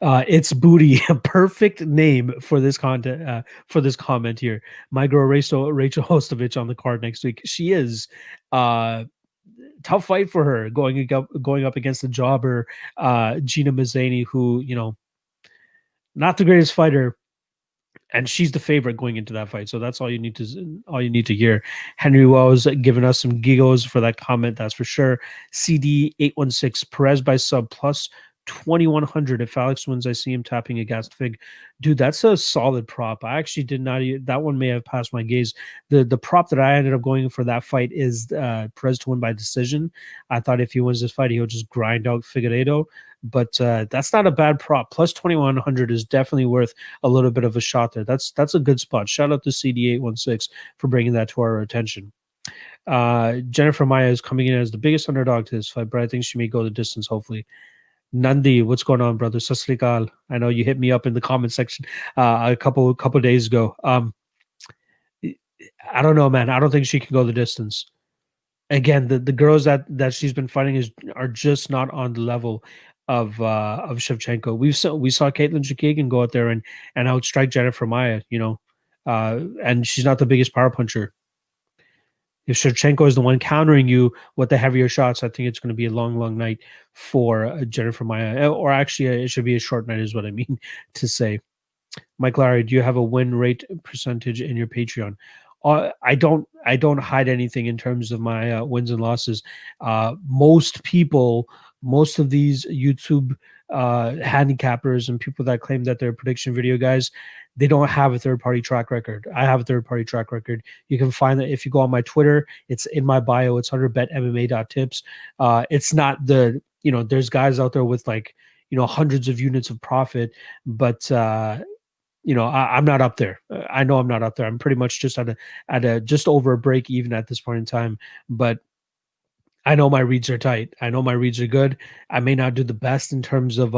It's Booty, a perfect name for this content for this comment here. My girl Rachel Hostovich on the card next week. She is. Tough fight for her going up against the jobber Gina Mazzani, who not the greatest fighter, and she's the favorite going into that fight. So that's all you need to hear. Henry Wells giving us some giggles for that comment, that's for sure. CD816 Perez by sub plus 2100. If Alex wins, I see him tapping a gas fig. Dude, that's a solid prop. I actually did not. That one may have passed my gaze. The prop that I ended up going for that fight is Perez to win by decision. I thought if he wins this fight, he'll just grind out Figueiredo. But that's not a bad prop. Plus 2100 is definitely worth a little bit of a shot there. That's a good spot. Shout out to CD816 for bringing that to our attention. Jennifer Maia is coming in as the biggest underdog to this fight, but I think she may go the distance, hopefully. Nandi, what's going on, brother? Sasrikal. I know you hit me up in the comment section a couple days ago. I don't know, man. I don't think she can go the distance. Again, the girls that she's been fighting are just not on the level of Shevchenko. We saw Caitlin Chookagian go out there and outstrike Jennifer Maia, and she's not the biggest power puncher. If Shevchenko is the one countering you with the heavier shots, I think it's going to be a long, long night for Jennifer Maia. Or actually, it should be a short night is what I mean to say. Mike Larry, do you have a win rate percentage in your Patreon? I don't hide anything in terms of my wins and losses. Most of these YouTube handicappers and people that claim that they're prediction video guys, they don't have a third-party track record. I have a third-party track record. You can find that if you go on my Twitter. It's in my bio. It's under betmma.tips. It's not there's guys out there with hundreds of units of profit, but I'm not up there. I know I'm not up there. I'm pretty much just at a just over a break even at this point in time. But I know my reads are tight. I know my reads are good. I may not do the best in terms of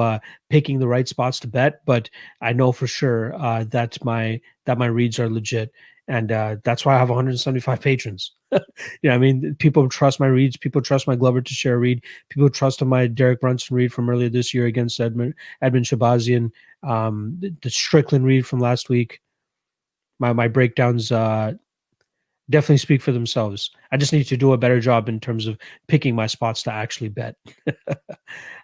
picking the right spots to bet, but I know for sure that my reads are legit, and that's why I have 175 patrons. I mean, people trust my reads. People trust my Glover to share read. People trust my Derek Brunson read from earlier this year against Edmund Shabazian. The Strickland read from last week. My breakdowns definitely speak for themselves. I just need to do a better job in terms of picking my spots to actually bet.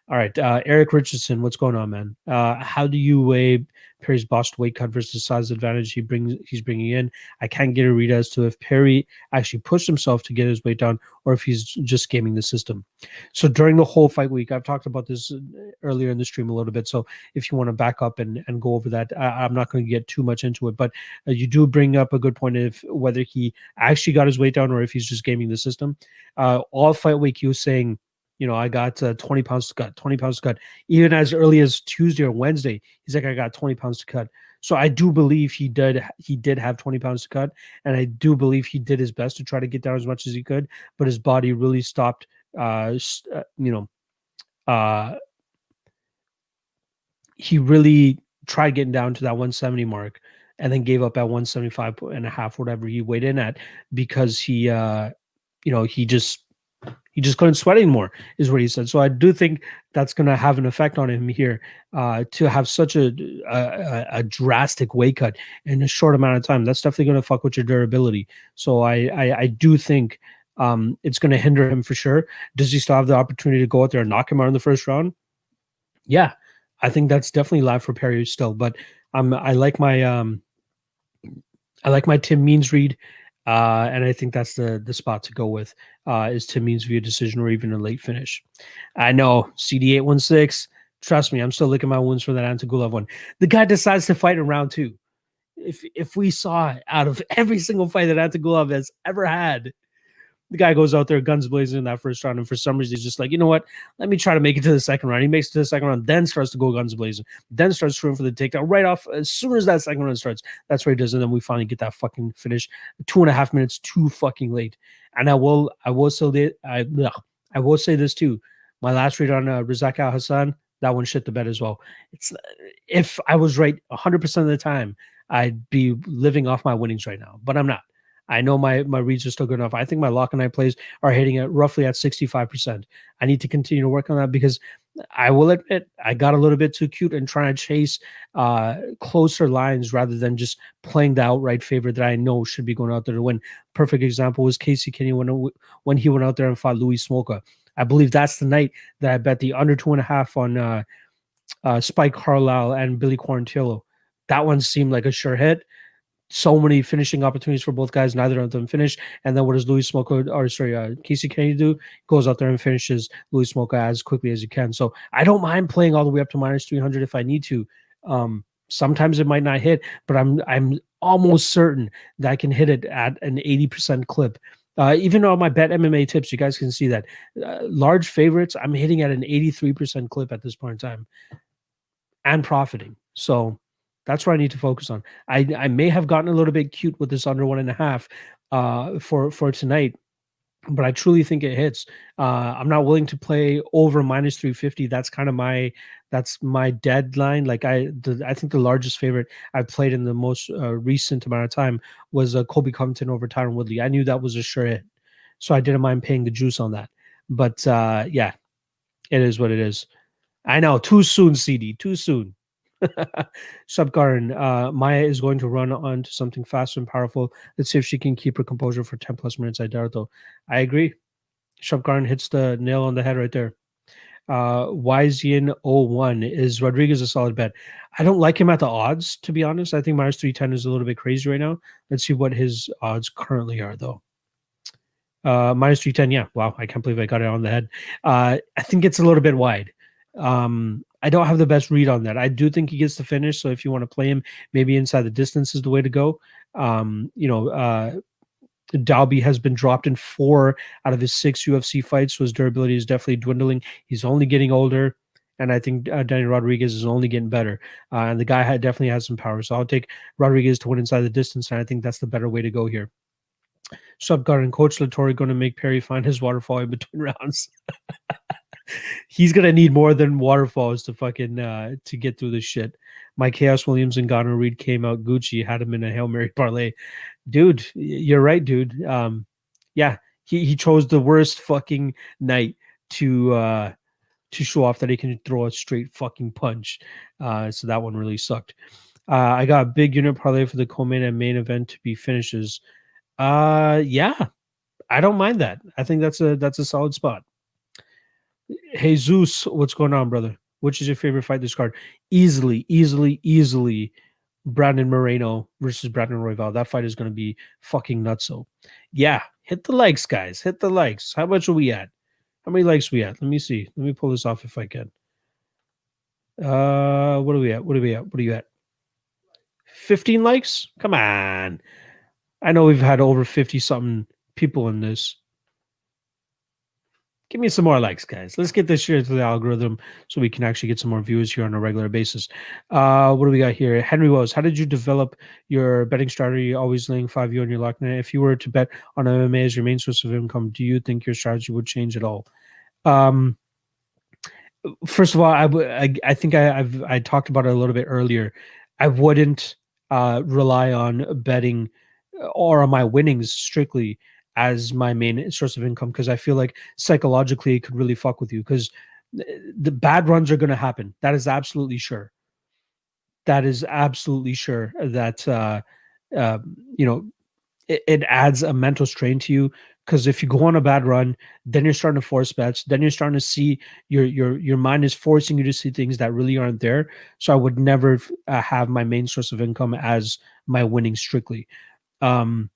All right. Eric Richardson, what's going on, man? How do you weigh Perry's bossed weight cut versus size advantage he's bringing in. I can't get a read as to if Perry actually pushed himself to get his weight down or if he's just gaming the system. So during the whole fight week, I've talked about this earlier in the stream a little bit. So if you want to back up and go over that, I'm not going to get too much into it. But you do bring up a good point of whether he actually got his weight down or if he's just gaming the system. All fight week, he was saying, I got 20 pounds to cut, 20 pounds to cut. Even as early as Tuesday or Wednesday, he's like, I got 20 pounds to cut. So I do believe he did have 20 pounds to cut. And I do believe he did his best to try to get down as much as he could. But his body really stopped, he really tried getting down to that 170 mark and then gave up at 175 and a half, whatever he weighed in at, because he just couldn't sweat anymore, is what he said. So I do think that's going to have an effect on him here, to have such a drastic weight cut in a short amount of time. That's definitely going to fuck with your durability. So I do think it's going to hinder him for sure. Does he still have the opportunity to go out there and knock him out in the first round? Yeah, I think that's definitely live for Perry still. But I like my Tim Means read. And I think that's the spot to go with, is Tim Means via decision or even a late finish. I know, CD816, trust me, I'm still licking my wounds for that Antigulov one. The guy decides to fight in round 2. If we saw it, out of every single fight that Antigulov has ever had, the guy goes out there guns blazing in that first round, and for some reason he's just like, you know what, let me try to make it to the second round. He makes it to the second round, then starts to go guns blazing, then starts shooting for the takedown right off as soon as that second round starts. That's what he does, and then we finally get that fucking finish 2.5 minutes too fucking late. And I will say this too. My last read on Razak Al Hassan, that one shit the bed as well. It's if I was right 100% of the time, I'd be living off my winnings right now, but I'm not. I know my reads are still good enough. I think my lock and eye plays are hitting at roughly at 65%. I need to continue to work on that, because I will admit I got a little bit too cute and trying to chase closer lines rather than just playing the outright favorite that I know should be going out there to win. Perfect example was Casey Kinney when he went out there and fought Louis Smolka. I believe that's the night that I bet the under 2.5 on Spike Carlisle and Billy Quarantillo. That one seemed like a sure hit. So many finishing opportunities for both guys. Neither of them finished. And then what does Casey Kennedy do? Goes out there and finishes Louis Smolka as quickly as he can. So I don't mind playing all the way up to minus 300 if I need to. Sometimes it might not hit, but I'm almost certain that I can hit it at an 80% clip. Even on my bet MMA tips, you guys can see that large favorites, I'm hitting at an 83% clip at this point in time and profiting. So that's what I need to focus on. I may have gotten a little bit cute with this under 1.5 for tonight, but I truly think it hits. I'm not willing to play over minus 350. That's kind of my deadline. Like I think the largest favorite I played in the most recent amount of time was Colby Covington over Tyron Woodley. I knew that was a sure hit, so I didn't mind paying the juice on that. But yeah, it is what it is. I know, too soon, CD, too soon. Subkaran, Maya is going to run on to something fast and powerful. Let's see if she can keep her composure for 10 plus minutes. I doubt though. I agree. Subkaran hits the nail on the head right there. YZN01, is Rodriguez a solid bet? I don't like him at the odds, to be honest. I think minus 310 is a little bit crazy right now. Let's see what his odds currently are though. Minus 310, yeah. Wow, I can't believe I got it on the head. I think it's a little bit wide. I don't have the best read on that. I do think he gets the finish. So if you want to play him, maybe inside the distance is the way to go. Dalby has been dropped in 4 out of his 6 UFC fights, so his durability is definitely dwindling. He's only getting older, and I think Danny Rodriguez is only getting better. And the guy definitely has some power. So I'll take Rodriguez to win inside the distance, and I think that's the better way to go here. Subguard and Coach Latore going to make Perry find his waterfall in between rounds. He's gonna need more than waterfalls to fucking to get through this shit. My Chaos Williams and Ghana Reed came out Gucci, had him in a Hail Mary parlay. Dude, you're right, dude. Yeah, he chose the worst fucking night to show off that he can throw a straight fucking punch. So that one really sucked. I got a big unit parlay for the co-main and main event to be finishes. Yeah, I don't mind that. I think that's a solid spot. Hey Zeus, what's going on, brother? Which is your favorite fight this card? Easily. Brandon Moreno versus Brandon Royval. That fight is going to be fucking nutso. Yeah, hit the likes, guys. Hit the likes. How much are we at? How many likes we at? Let me see. Let me pull this off if I can. What are we at? What are we at? What are you at? 15 likes? Come on. I know we've had over 50 something people in this. Give me some more likes, guys. Let's get this shared to the algorithm so we can actually get some more views here on a regular basis. What do we got here? Henry Wells, how did you develop your betting strategy? Always laying 5U on your lock net. If you were to bet on MMA as your main source of income, do you think your strategy would change at all? First of all, I think I talked about it a little bit earlier. I wouldn't rely on betting or on my winnings strictly as my main source of income, because I feel like psychologically it could really fuck with you, because the bad runs are going to happen. That is absolutely sure. That is absolutely sure that uh, you know it adds a mental strain to you, because if you go on a bad run, then you're starting to force bets, then you're starting to see your mind is forcing you to see things that really aren't there. So I would never have my main source of income as my winning strictly. um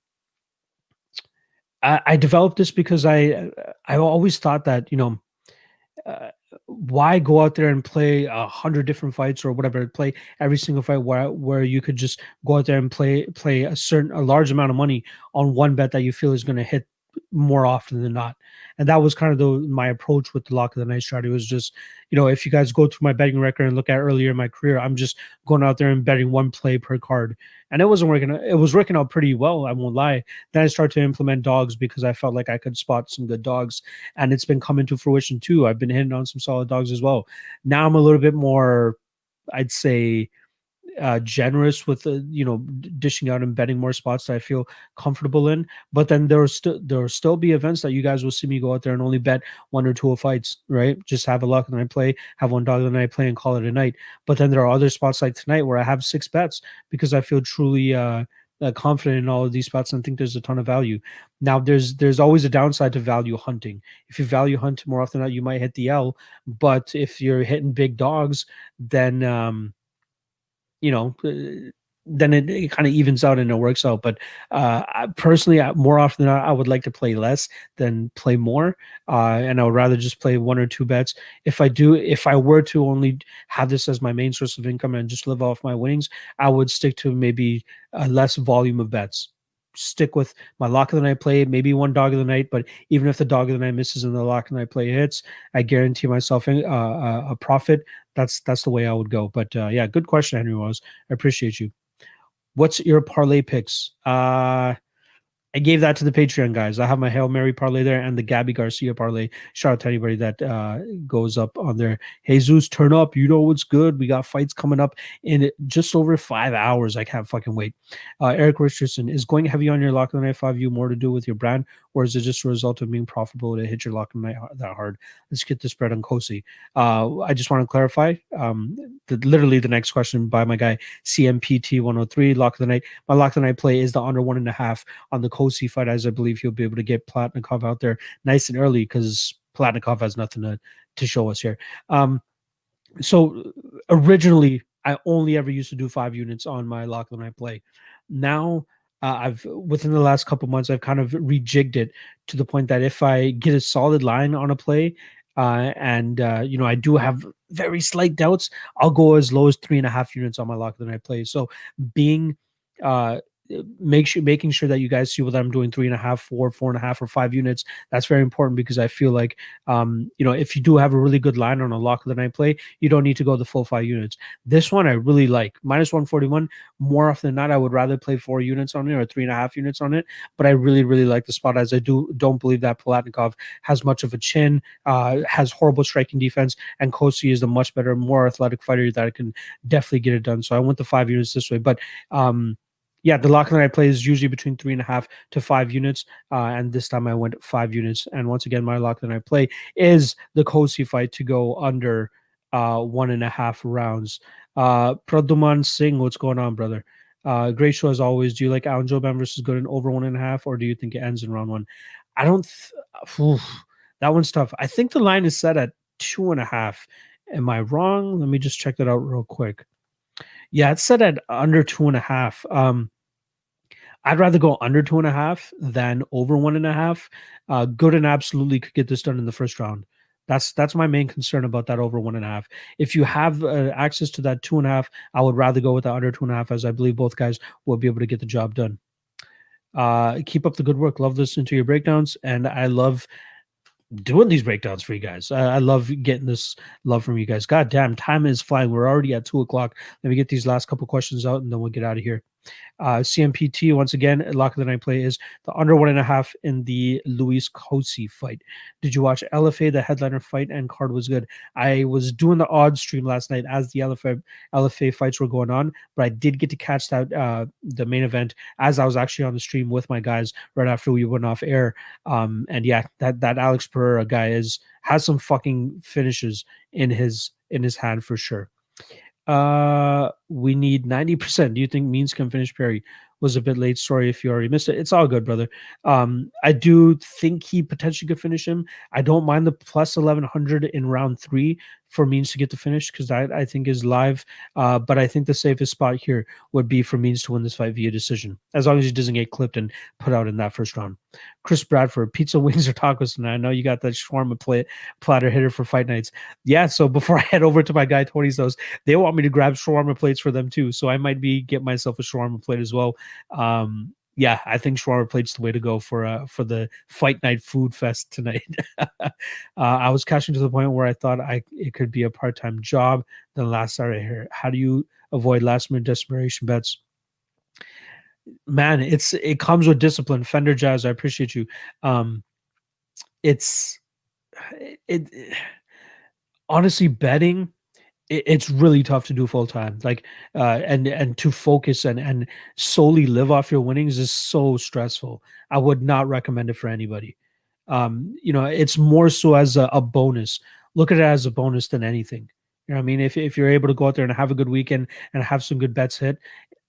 I developed this because I always thought that, uh, why go out there and play 100 different fights or whatever, play every single fight where you could just go out there and play a large amount of money on one bet that you feel is going to hit more often than not. And that was kind of my approach with the lock of the night strategy. Was just, if you guys go through my betting record and look at earlier in my career, I'm just going out there and betting one play per card, and it wasn't working. It was working out pretty well, I won't lie. Then I started to implement dogs because I felt like I could spot some good dogs, and it's been coming to fruition too. I've been hitting on some solid dogs as well. Now I'm a little bit more, I'd say, generous with dishing out and betting more spots that I feel comfortable in. But then there will still be events that you guys will see me go out there and only bet one or two of fights, right? Just have a luck and I play, have one dog and I play and call it a night. But then there are other spots like tonight where I have 6 bets because I feel truly confident in all of these spots and think there's a ton of value. Now there's always a downside to value hunting. If you value hunt more often than not, you might hit the L. But if you're hitting big dogs, then you know, then it kind of evens out and it works out. But personally, more often than not, I would like to play less than play more, and I would rather just play one or two bets. If I were to only have this as my main source of income and just live off my winnings, I would stick to maybe a less volume of bets. Stick with my lock of the night play, maybe one dog of the night. But even if the dog of the night misses and the lock of the night play hits, I guarantee myself a profit. That's the way I would go. But yeah, good question, Henry Rose. I appreciate you. What's your parlay picks? I gave that to the Patreon guys. I have my Hail Mary parlay there and the Gabby Garcia parlay. Shout out to anybody that goes up on there. Jesus, turn up. You know what's good. We got fights coming up in just over 5 hours. I can't fucking wait. Eric Richardson, is going heavy on your lock of the night 5U more to do with your brand, or is it just a result of being profitable to hit your lock of the night that hard? Let's get this spread on Kosi. I just want to clarify literally the next question by my guy CMPT103, lock of the night. My lock of the night play is the under 1.5 on the Kosi fight, as I believe he'll be able to get Platnikov out there nice and early because Platnikov has nothing to show us here. So originally, I only ever used to do 5 units on my lock of the night play. Now, I've within the last couple months, I've kind of rejigged it to the point that if I get a solid line on a play, and I do have very slight doubts, I'll go as low as 3.5 units on my lock of the night play. So being making sure that you guys see what I'm doing, 3.5, 4.5, or 5 units. That's very important because I feel like if you do have a really good line on a lock of the night play, you don't need to go the full 5 units. This one I really like. -141. More often than not, I would rather play 4 units on it or 3.5 units on it. But I really, really like the spot, as I don't believe that Palatnikov has much of a chin, has horrible striking defense, and Kosi is a much better, more athletic fighter that can definitely get it done. So I went the 5 units this way. But yeah, the lock of the night play is usually between 3.5 to 5 units, and this time I went 5 units. And once again, my lock of the night play is the Kosi fight to go under 1.5 rounds. Praduman Singh, what's going on, brother? Great show as always. Do you like Alan Joban versus Gooden over 1.5, or do you think it ends in round 1? I don't. That one's tough. I think the line is set at 2.5, Am I wrong? Let me just check that out real quick. Yeah, it's set at under 2.5. I'd rather go under 2.5 than over 1.5. Gooden absolutely could get this done in the first round. That's my main concern about that over 1.5. If you have access to that 2.5, I would rather go with the under 2.5, as I believe both guys will be able to get the job done. Keep up the good work. Love listening to your breakdowns, and I love doing these breakdowns for you guys. I love getting this love from you guys. God damn, time is flying. We're already at 2 o'clock. Let me get these last couple questions out, and then we'll get out of here. CMPT, once again, lock of the night play is the under 1.5 in the Luis Cosi fight. Did you watch LFA? The headliner fight and card was good. I was doing the odds stream last night as the LFA fights were going on, but I did get to catch that the main event as I was actually on the stream with my guys right after we went off air. And yeah, that Alex Pereira guy has some fucking finishes in his hand for sure. We need 90%. Do you think Means can finish Perry? Was a bit late. Sorry if you already missed it. It's all good, brother. I do think he potentially could finish him. I don't mind the plus 1100 in round 3 for Means to get the finish because I think is live. But I think the safest spot here would be for Means to win this fight via decision, as long as he doesn't get clipped and put out in that first round. Chris Bradford, pizza, wings, or tacos tonight? I know you got that shawarma platter hitter for fight nights. Yeah, so before I head over to my guy Tony's house, they want me to grab shawarma plates for them too. So I might get myself a shawarma plate as well. Yeah, I think shawarma plate's the way to go for the fight night food fest tonight. I was cashing to the point where I thought it could be a part-time job. Then last Saturday here, how do you avoid last-minute desperation bets? Man, it comes with discipline. Fender Jazz, I appreciate you. It's honestly betting. It's really tough to do full time. Like, and to focus and solely live off your winnings is so stressful. I would not recommend it for anybody. It's more so as a bonus. Look at it as a bonus than anything. You know what I mean? If you're able to go out there and have a good weekend and have some good bets hit,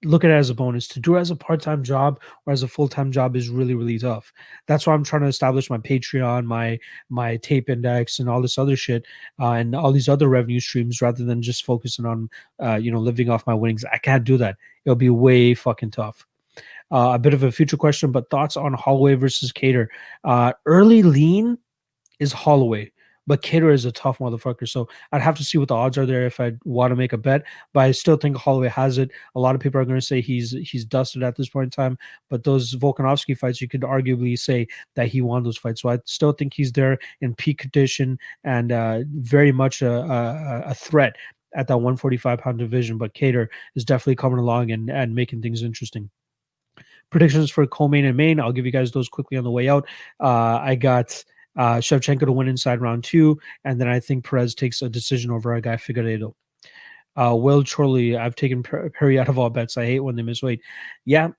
look at it as a bonus. To do it as a part-time job or as a full-time job is really, really tough. That's why I'm trying to establish my Patreon, my tape index, and all this other shit, and all these other revenue streams, rather than just focusing on living off my winnings. I can't do that. It'll be way fucking tough. A bit of a future question, but thoughts on Holloway versus Cater? Early lean is Holloway, but Cater is a tough motherfucker. So I'd have to see what the odds are there if I want to make a bet. But I still think Holloway has it. A lot of people are going to say he's dusted at this point in time. But those Volkanovski fights, you could arguably say that he won those fights. So I still think he's there in peak condition and very much a threat at that 145-pound division. But Cater is definitely coming along and making things interesting. Predictions for co-main and main. I'll give you guys those quickly on the way out. I got Shevchenko to win inside round 2, and then I think Perez takes a decision over our guy Figueiredo. Will Chorley, I've taken Perry out of all bets. I hate when they miss weight. Yeah,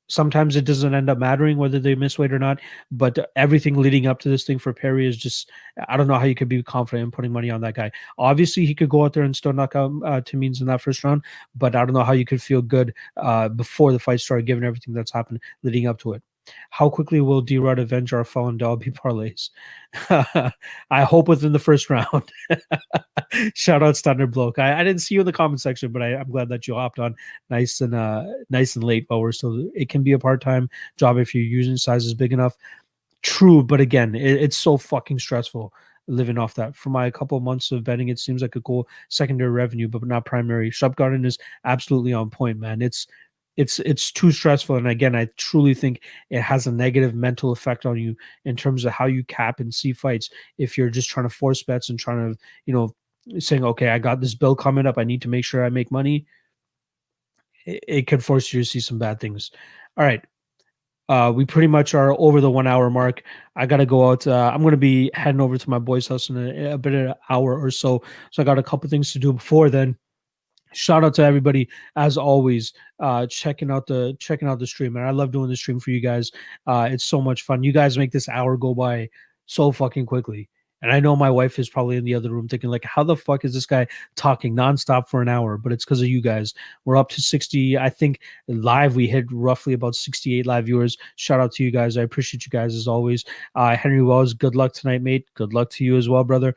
sometimes it doesn't end up mattering whether they miss weight or not, but everything leading up to this thing for Perry is just, I don't know how you could be confident in putting money on that guy. Obviously, he could go out there and still knock out to Means in that first round, but I don't know how you could feel good before the fight started, given everything that's happened leading up to it. How quickly will D-Rod avenge our fallen Dalby parlays? I hope within the first round. Shout out Standard Bloke. I didn't see you in the comment section, but I'm glad that you hopped on nice and late while we're still. It can be a part-time job if your using size is big enough. True, but again, it's so fucking stressful living off that. For my couple of months of betting, it seems like a cool secondary revenue, but not primary. Shop Garden is absolutely on point, man. It's too stressful, and again, I truly think it has a negative mental effect on you in terms of how you cap and see fights. If you're just trying to force bets and trying to saying, okay, I got this bill coming up, I need to make sure I make money, it could force you to see some bad things. All right, we pretty much are over the 1 hour mark. I gotta go out. I'm gonna be heading over to my boy's house in a bit of an hour or so I got a couple things to do before then. Shout out to everybody as always, checking out the stream, and I love doing the stream for you guys. It's so much fun. You guys make this hour go by so fucking quickly, and I know my wife is probably in the other room thinking like, how the fuck is this guy talking nonstop for an hour? But it's because of you guys. We're up to 60. I think live we hit roughly about 68 live viewers. Shout out to you guys. I appreciate you guys as always. Henry Wells, good luck tonight, mate. Good luck to you as well, brother.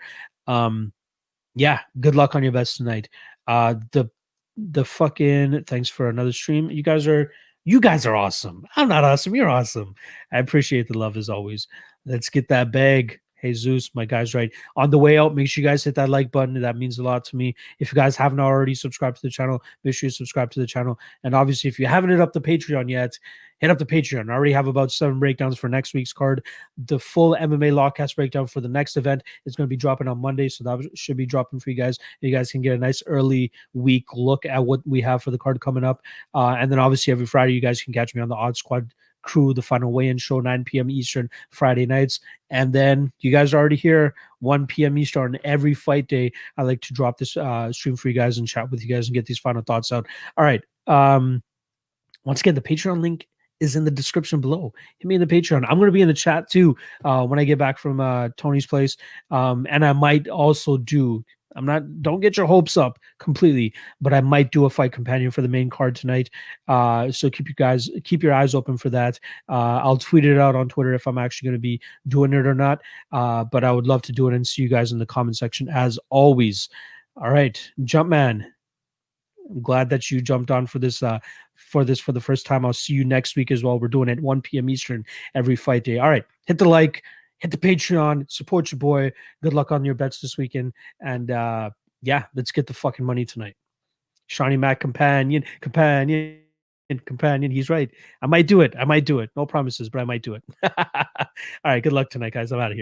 Yeah, good luck on your bets tonight. The fucking thanks for another stream. You guys are awesome. I'm not awesome. You're awesome. I appreciate the love as always. Let's get that bag. Hey Zeus, my guy's right. On the way out, make sure you guys hit that like button. That means a lot to me. If you guys haven't already subscribed to the channel, make sure you subscribe to the channel. And obviously, if you haven't hit up the Patreon yet, hit up the Patreon. I already have about 7 breakdowns for next week's card. The full MMA Lawcast breakdown for the next event is going to be dropping on Monday, so that should be dropping for you guys. You guys can get a nice early week look at what we have for the card coming up. And then obviously every Friday, you guys can catch me on the Odd Squad Crew, the final weigh-in show, 9 p.m. Eastern, Friday nights. And then you guys are already here, 1 p.m. Eastern, every fight day. I like to drop this stream for you guys and chat with you guys and get these final thoughts out. All right. Once again, the Patreon link is in the description below. Hit me in the Patreon. I'm going to be in the chat too when I get back from Tony's place. And I might also don't get your hopes up completely, but I might do a fight companion for the main card tonight. So keep your eyes open for that. I'll tweet it out on Twitter if I'm actually going to be doing it or not. But I would love to do it and see you guys in the comment section as always. All right, Jumpman. I'm glad that you jumped on for this for the first time. I'll see you next week as well. We're doing it at 1 p.m. Eastern every fight day. All right, hit the like, hit the Patreon, support your boy. Good luck on your bets this weekend, and yeah, let's get the fucking money tonight. Shawnee Mac companion. He's right. I might do it. No promises, but I might do it. All right, good luck tonight, guys. I'm out of here.